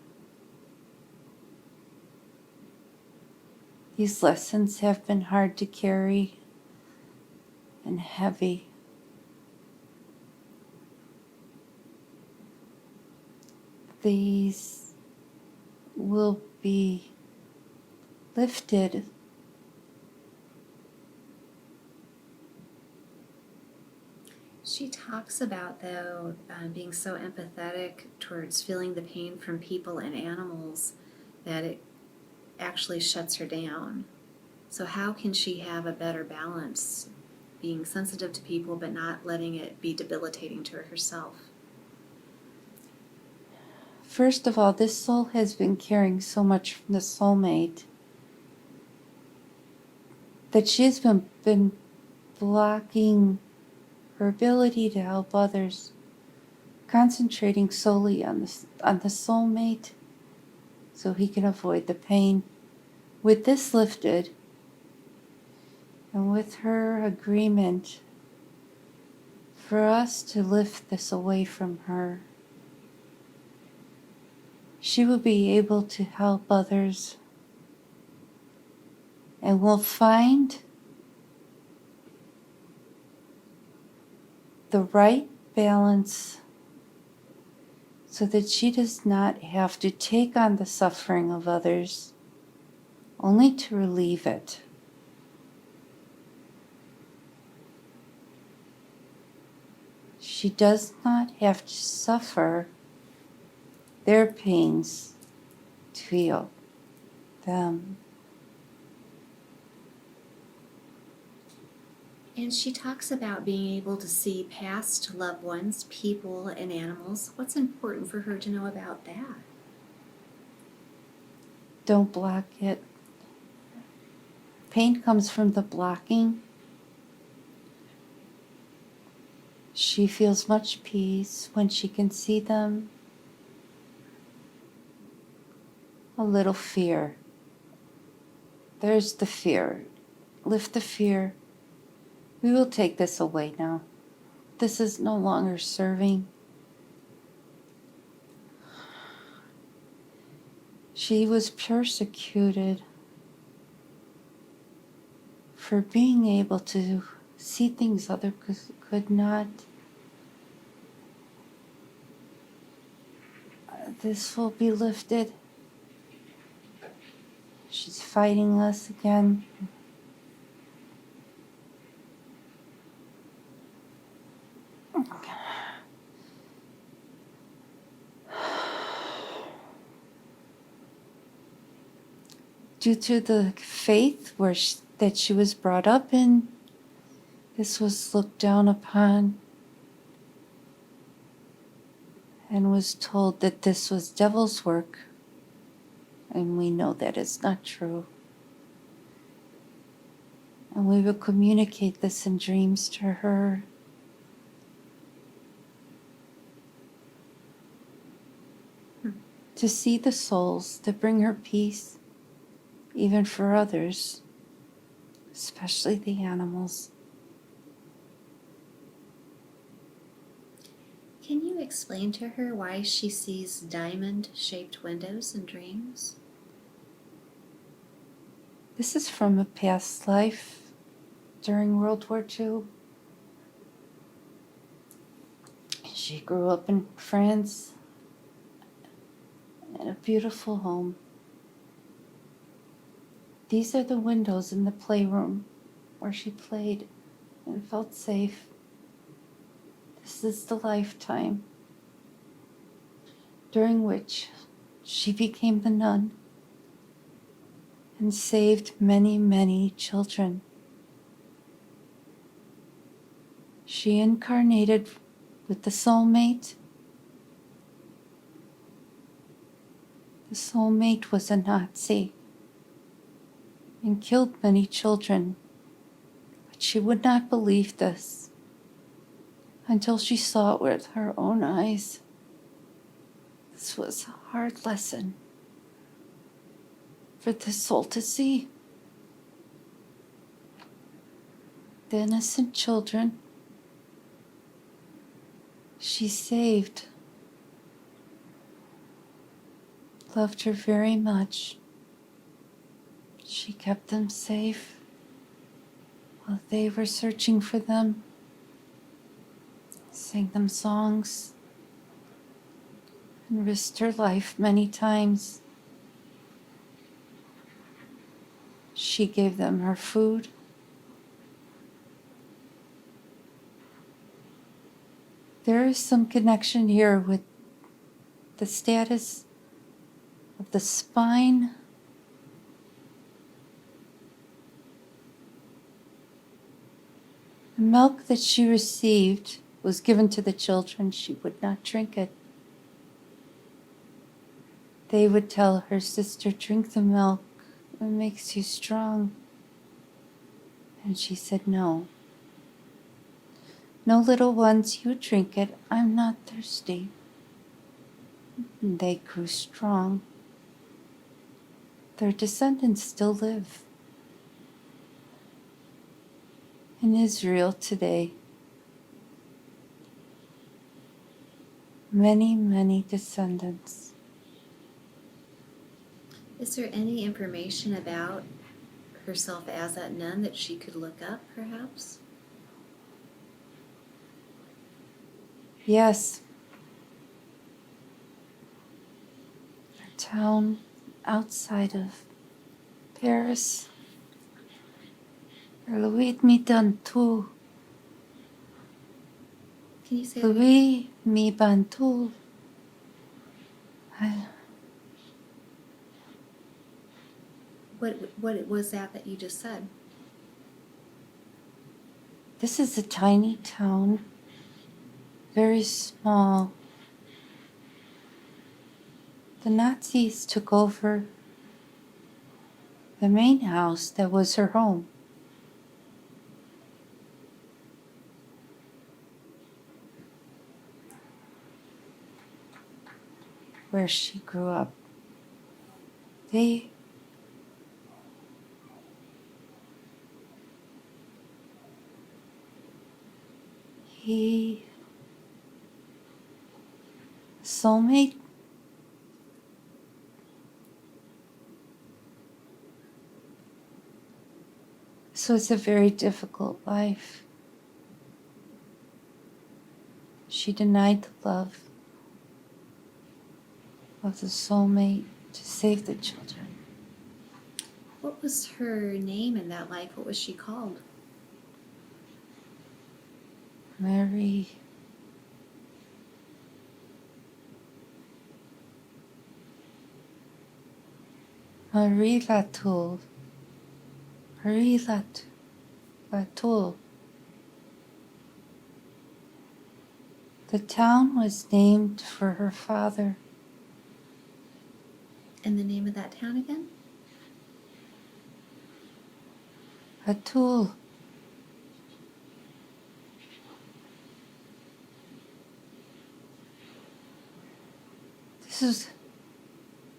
These lessons have been hard to carry and heavy. These will be lifted. She talks about, though, being so empathetic towards feeling the pain from people and animals that it actually shuts her down. So how can she have a better balance, being sensitive to people but not letting it be debilitating to her herself? First of all, this soul has been carrying so much from the soulmate that she's been blocking her ability to help others, concentrating solely on the soulmate so he can avoid the pain. With this lifted, and with her agreement for us to lift this away from her, she will be able to help others and will find the right balance so that she does not have to take on the suffering of others only to relieve it. She does not have to suffer their pains to heal them. And she talks about being able to see past loved ones, people, and animals. What's important for her to know about that? Don't block it. Pain comes from the blocking. She feels much peace when she can see them. A little fear. There's the fear. Lift the fear. We will take this away now. This is no longer serving. She was persecuted for being able to see things others could not. This will be lifted. She's fighting us again. due to the faith that she was brought up in, this was looked down upon and was told that this was devil's work. And we know that is not true. And we will communicate this in dreams to her. To see the souls, to bring her peace, even for others, especially the animals. Can you explain to her why she sees diamond-shaped windows in dreams? This is from a past life during World War II. She grew up in France in a beautiful home. These are the windows in the playroom where she played and felt safe. This is the lifetime during which she became the nun and saved many, many children. She incarnated with the soulmate. The soulmate was a Nazi and killed many children, but she would not believe this until she saw it with her own eyes. This was a hard lesson for the soul to see. The innocent children she saved loved her very much. She kept them safe while they were searching for them, sang them songs, and risked her life many times. She gave them her food. There is some connection here with the status of the spine. The milk that she received was given to the children. She would not drink it. They would tell her sister, "Drink the milk, it makes you strong." And she said, "No. No, little ones, you drink it. I'm not thirsty." And they grew strong. Their descendants still live in Israel today. Many, many descendants. Is there any information about herself as that nun that she could look up, perhaps? Yes. A town outside of Paris. Louis mi bantu. Can you say that again? Louis mi bantu. What was that you just said? This is a tiny town, very small. The Nazis took over the main house that was her home. Where she grew up. Soulmate. So it's a very difficult life. She denied the love of the soulmate to save the children. What was her name in that life? What was she called? Mary. Marilatul. Latul. The town was named for her father. And the name of that town again? Atul.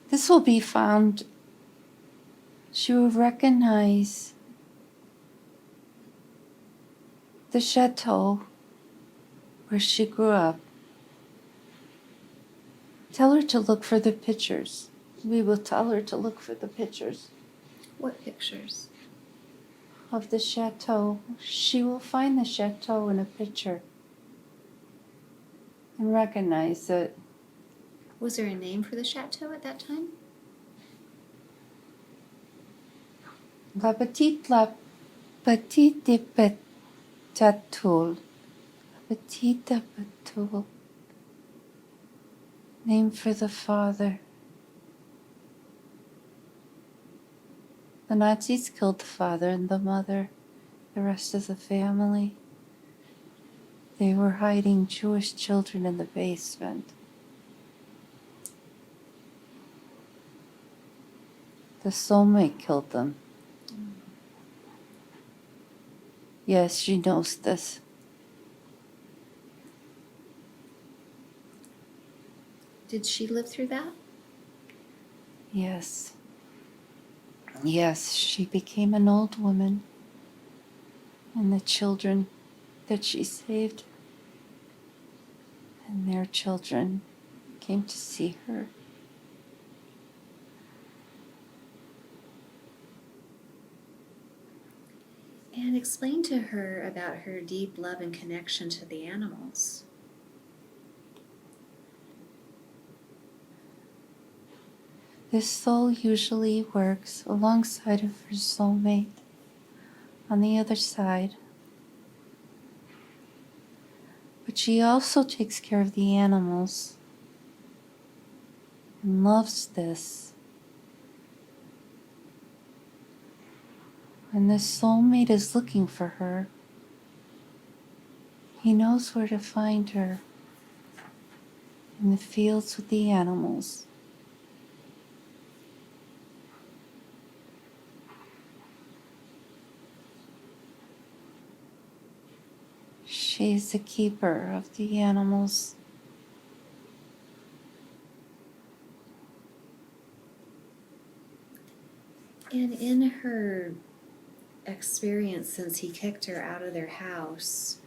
This will be found. She will recognize the chateau where she grew up. Tell her to look for the pictures. We will tell her to look for the pictures. What pictures? Of the chateau. She will find the chateau in a picture and recognize it. Was there a name for the chateau at that time? La petite de Petatul. Petite de Petatul. Name for the father. The Nazis killed the father and the mother, the rest of the family. They were hiding Jewish children in the basement. The soulmate killed them. Yes, she knows this. Did she live through that? Yes. Yes, she became an old woman. And the children that she saved and their children came to see her. And explain to her about her deep love and connection to the animals. This soul usually works alongside of her soulmate on the other side. But she also takes care of the animals and loves this. When the soulmate is looking for her, he knows where to find her in the fields with the animals. She is the keeper of the animals. And in her experience since he kicked her out of their house,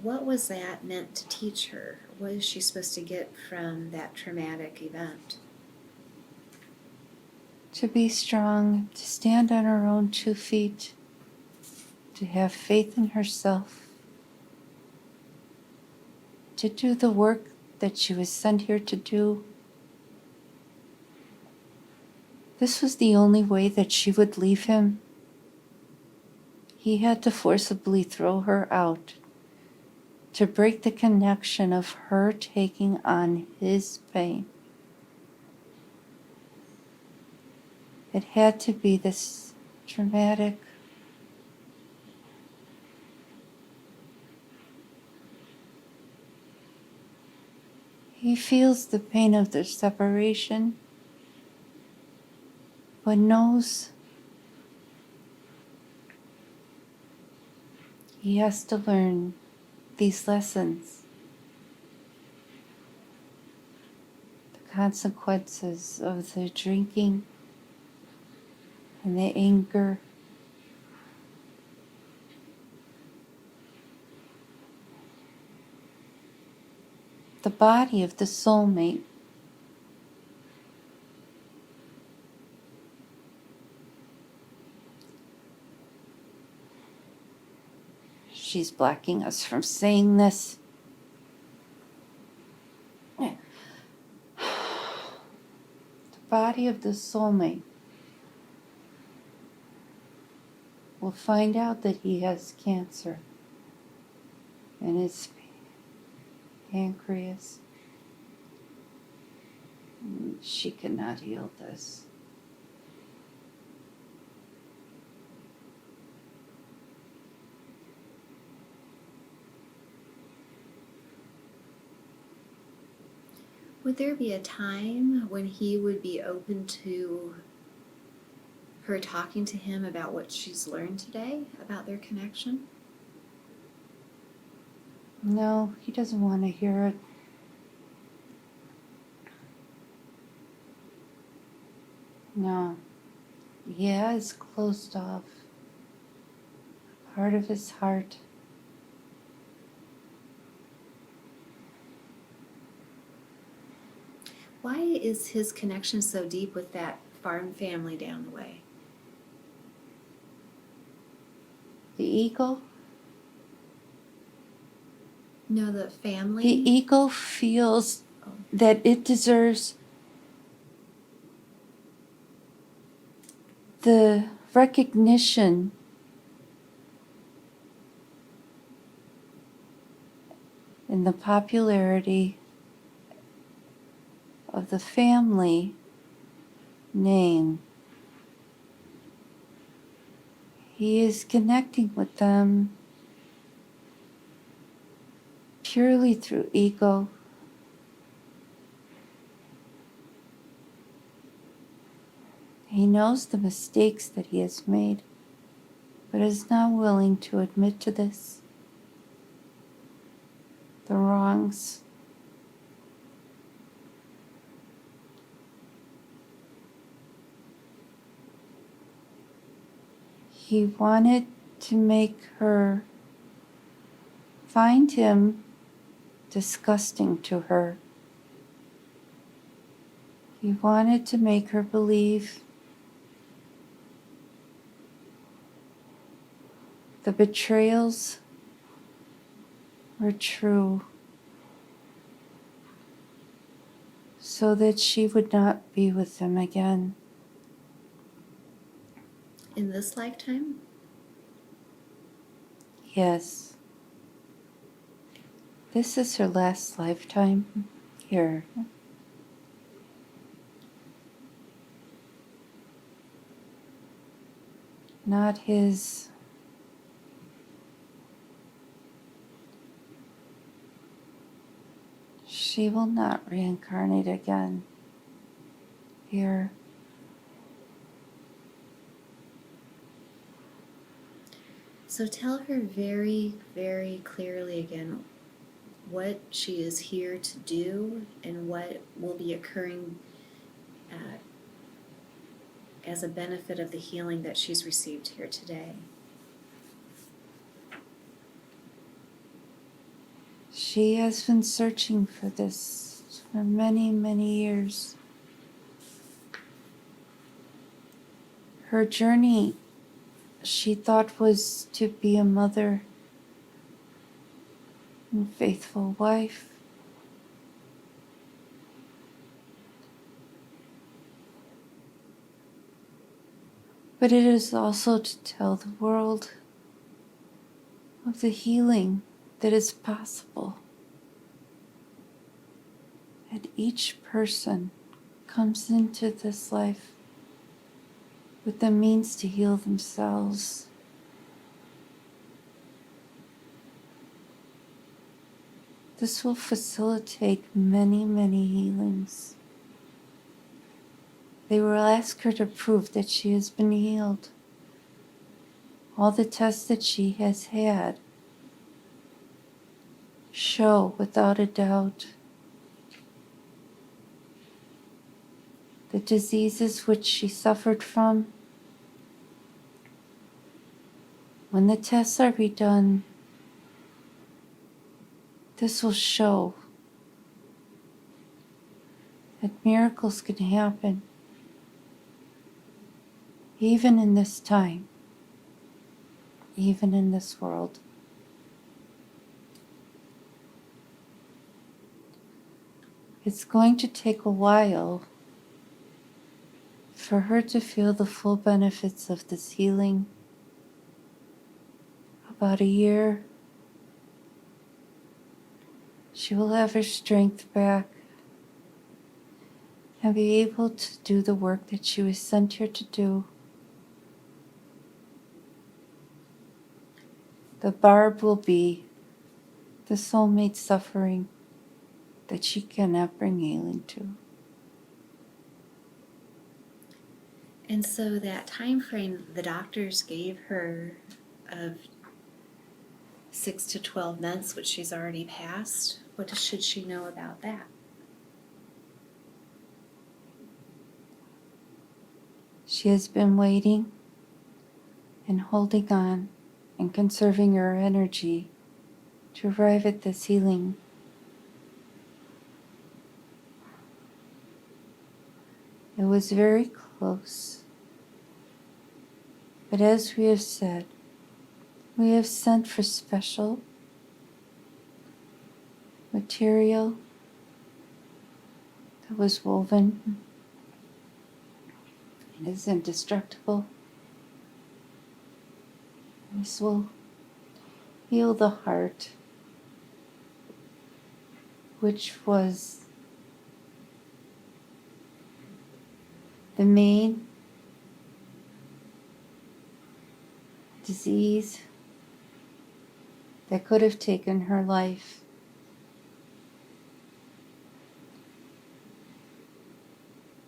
what was that meant to teach her? What is she supposed to get from that traumatic event? To be strong, to stand on her own 2 feet, to have faith in herself, to do the work that she was sent here to do. This was the only way that she would leave him. He had to forcibly throw her out to break the connection of her taking on his pain. It had to be this dramatic. He feels the pain of their separation, but knows he has to learn these lessons. The consequences of the drinking and the anger. The body of the soulmate she's blocking us from saying this. The body of the soulmate will find out that he has cancer in his pancreas. She cannot heal this. Would there be a time when he would be open to her talking to him about what she's learned today about their connection? No, he doesn't want to hear it. No. He has closed off part of his heart. Why is his connection so deep with that farm family down the way? The ego? No, the family? The ego feels that it deserves the recognition and the popularity of the family name. He is connecting with them purely through ego. He knows the mistakes that he has made, but is not willing to admit to this. The wrongs. He wanted to make her find him disgusting to her. He wanted to make her believe the betrayals were true, so that she would not be with him again. In this lifetime? Yes. This is her last lifetime here. Not his. She will not reincarnate again here. So tell her very, very clearly again what she is here to do and what will be occurring as a benefit of the healing that she's received here today. She has been searching for this for many, many years. Her journey, she thought, was to be a mother and faithful wife. But it is also to tell the world of the healing that is possible. That each person comes into this life with the means to heal themselves. This will facilitate many, many healings. They will ask her to prove that she has been healed. All the tests that she has had show without a doubt the diseases which she suffered from. When the tests are redone, this will show that miracles can happen even in this time, even in this world. It's going to take a while for her to feel the full benefits of this healing. About a year, she will have her strength back. and be able to do the work that she was sent here to do. The barb will be the soulmate suffering that she cannot bring healing to. And so that time frame the doctors gave her of 6 to 12 months, which she's already passed, what should she know about that? She has been waiting and holding on and conserving her energy to arrive at this healing. It was very close. But as we have said, we have sent for special material that was woven and is indestructible. This will heal the heart, which was the main disease that could have taken her life.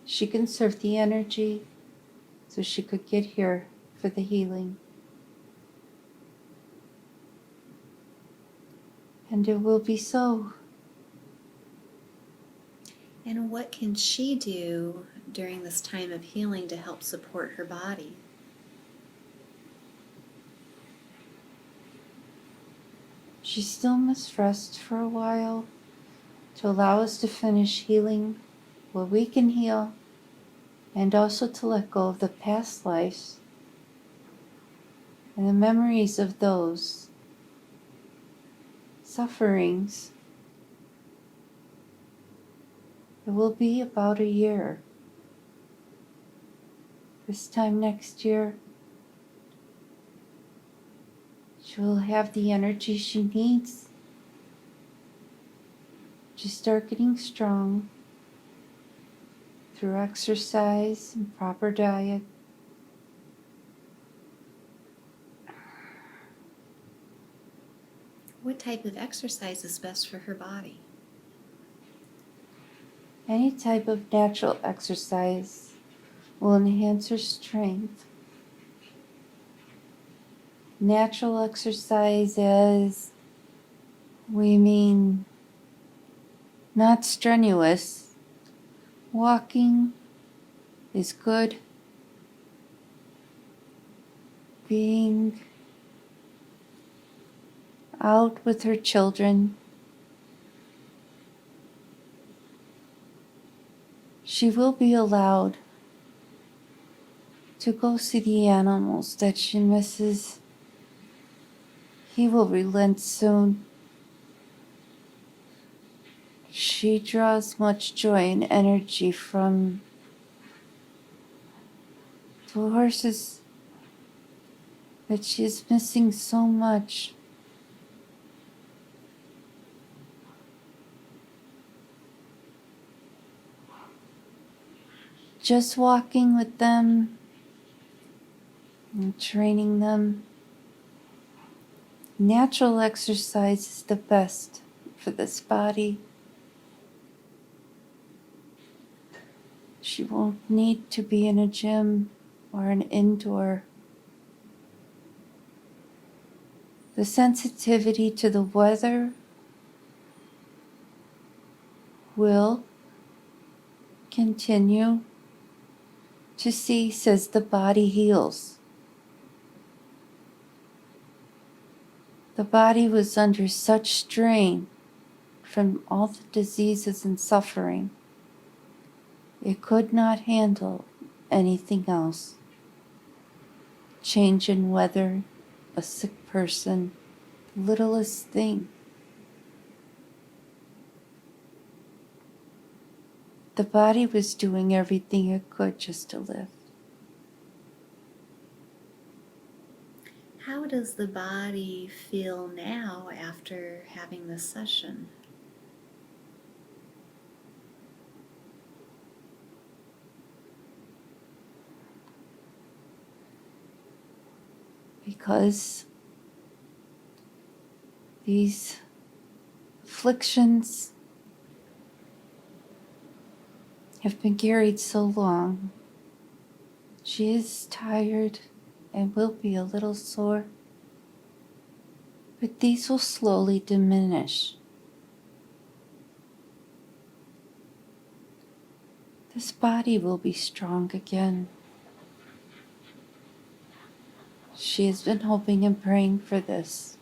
She conserved the energy so she could get here for the healing. And it will be so. And what can she do during this time of healing to help support her body? She still must rest for a while to allow us to finish healing what we can heal, and also to let go of the past lives and the memories of those sufferings. It will be about a year. This time next year, she will have the energy she needs to start getting strong through exercise and proper diet. What type of exercise is best for her body? Any type of natural exercise will enhance her strength. Natural exercise as we mean not strenuous. Walking is good. Being out with her children. She will be allowed to go see the animals that she misses. He will relent soon. She draws much joy and energy from the horses that she is missing so much. Just walking with them and training them. Natural exercise is the best for this body. She won't need to be in a gym or an indoor. The sensitivity to the weather will continue to cease as the body heals. The body was under such strain from all the diseases and suffering. It could not handle anything else. Change in weather, a sick person, the littlest thing. The body was doing everything it could just to live. How does the body feel now after having this session? because these afflictions have been carried so long. She is tired and will be a little sore, but these will slowly diminish. This body will be strong again. She has been hoping and praying for this.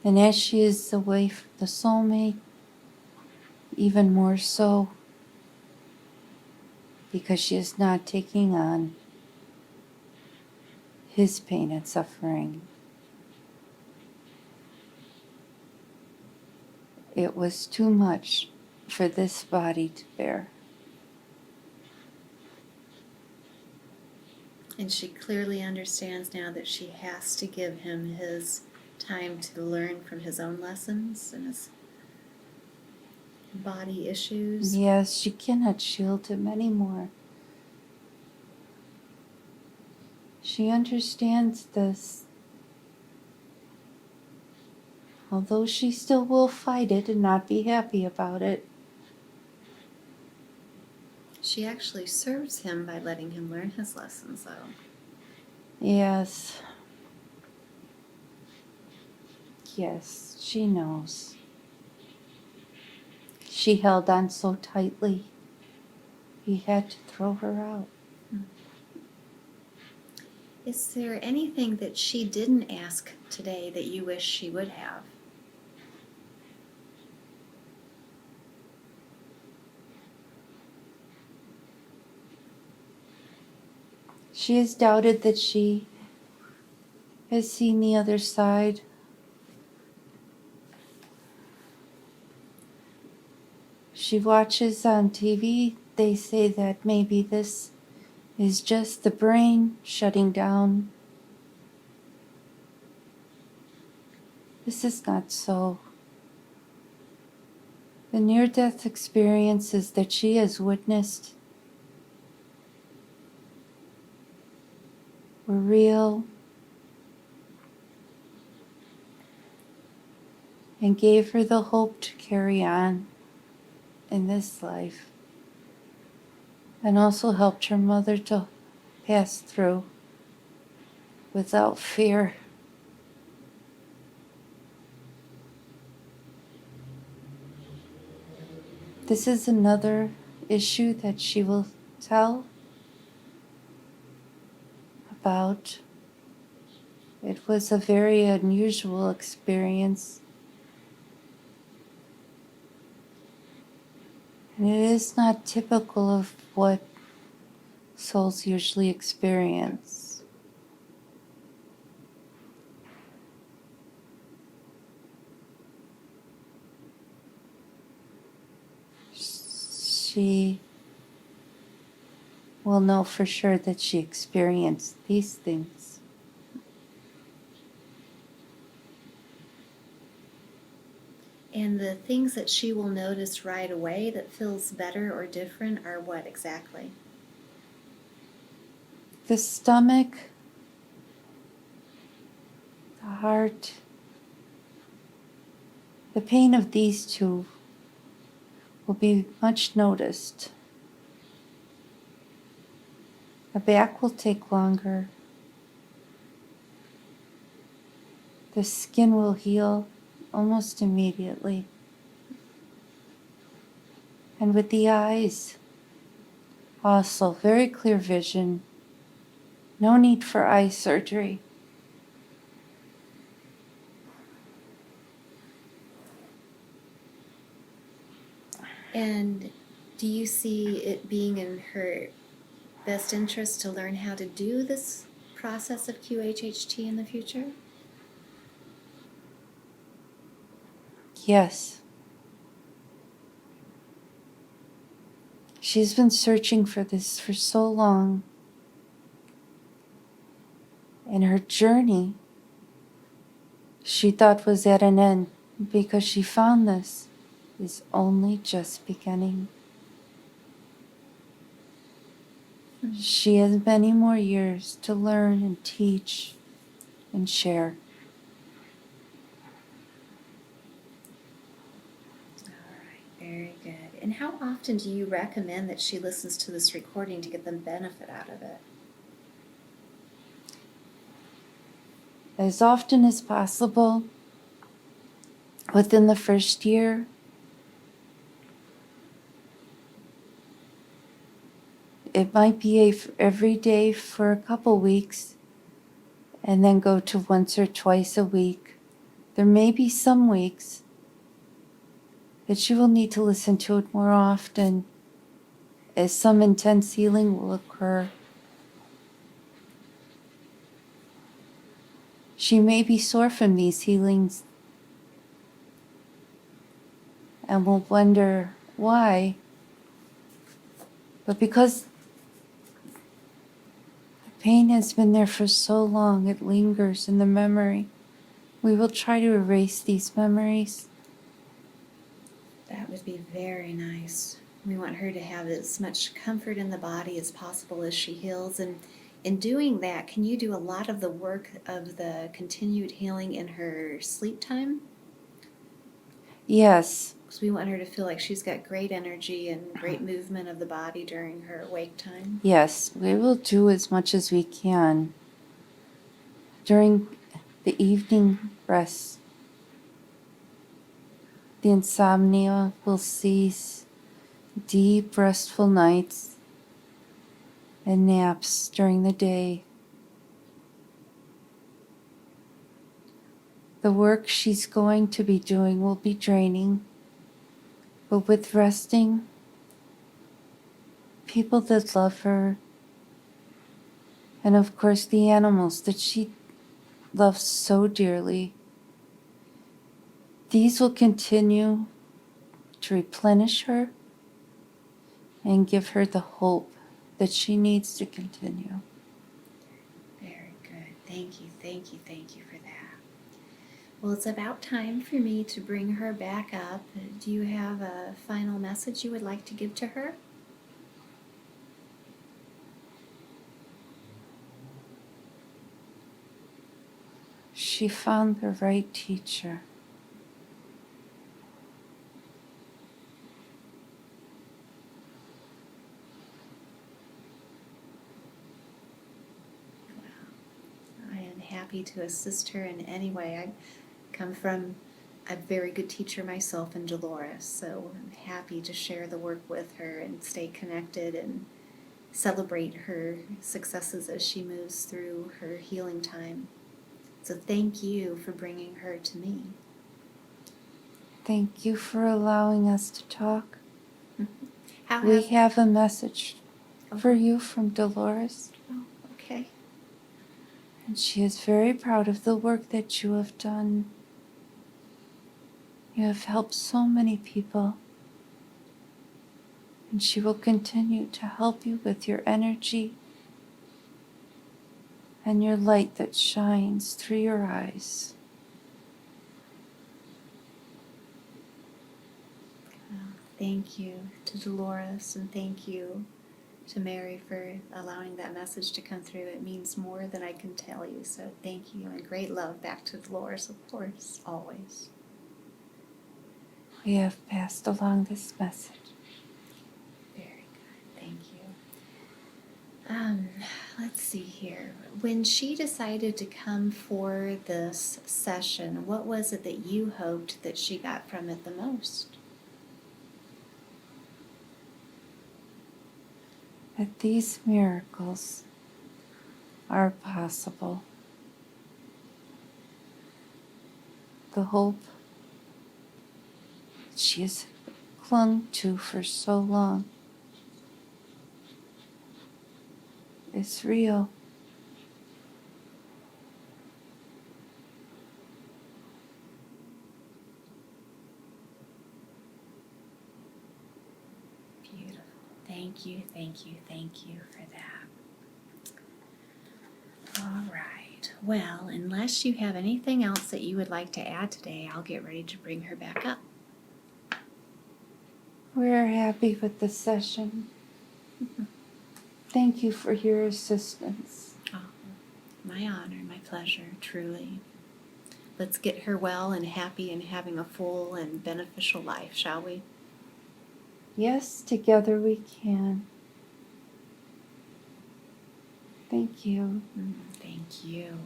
And as she is away from the soulmate, even more so, because she is not taking on his pain and suffering. It was too much for this body to bear. And she clearly understands now that she has to give him his time to learn from his own lessons and his body issues. Yes, she cannot shield him anymore. She understands this. Although she still will fight it and not be happy about it. She actually serves him by letting him learn his lessons, though. Yes. Yes, she knows. She held on so tightly, he had to throw her out. Is there anything that she didn't ask today that you wish she would have? She has doubted that she has seen the other side. She watches on TV. They say that maybe this is just the brain shutting down. This is not so. The near-death experiences that she has witnessed were real and gave her the hope to carry on in this life, and also helped her mother to pass through without fear. This is another issue that she will tell about. It was a very unusual experience. And it is not typical of what souls usually experience. She will know for sure that she experienced these things. And the things that she will notice right away that feels better or different are what exactly? The stomach, the heart, the pain of these two will be much noticed. The back will take longer. The skin will heal almost immediately. And with the eyes, also very clear vision. No need for eye surgery. And do you see it being in her best interest to learn how to do this process of QHHT in the future? Yes. She's been searching for this for so long. And her journey, she thought was at an end because she found this is only just beginning. She has many more years to learn and teach and share. All right, very good. And how often do you recommend that she listens to this recording to get the benefit out of it? As often as possible within the first year. It might be every day for a couple weeks and then go to once or twice a week. There may be some weeks that you will need to listen to it more often as some intense healing will occur. She may be sore from these healings and will wonder why. But because the pain has been there for so long, it lingers in the memory. We will try to erase these memories. That would be very nice. We want her to have as much comfort in the body as possible as she heals. And in doing that, can you do a lot of the work of the continued healing in her sleep time? Yes. Because we want her to feel like she's got great energy and great movement of the body during her awake time. Yes, we will do as much as we can during the evening rest. The insomnia will cease, deep restful nights and naps during the day. The work she's going to be doing will be draining, but with resting, people that love her, and of course the animals that she loves so dearly, these will continue to replenish her and give her the hope that she needs to continue. Very good. Thank you, thank you, thank you for that. Well, it's about time for me to bring her back up. Do you have a final message you would like to give to her? She found the right teacher. Well, I am happy to assist her in any way. I come from a very good teacher myself in Dolores, so I'm happy to share the work with her and stay connected and celebrate her successes as she moves through her healing time. So thank you for bringing her to me. Thank you for allowing us to talk. How We have a message for Okay. you from Dolores, Oh, okay. and she is very proud of the work that you have done. You have helped so many people, and she will continue to help you with your energy and your light that shines through your eyes. Well, thank you to Dolores, and thank you to Mary for allowing that message to come through. It means more than I can tell you, so thank you, and great love back to Dolores, of course, always. We have passed along this message. Very good, thank you. Let's see here. When she decided to come for this session, what was it that you hoped that she got from it the most? That these miracles are possible. The hope that she has clung to for so long is real. Beautiful. Thank you, thank you, thank you for that. All right. Well, unless you have anything else that you would like to add today, I'll get ready to bring her back up. We're happy with the session. Thank you for your assistance. Oh, my honor, my pleasure, truly. Let's get her well and happy and having a full and beneficial life, shall we? Yes, together we can. Thank you. Thank you.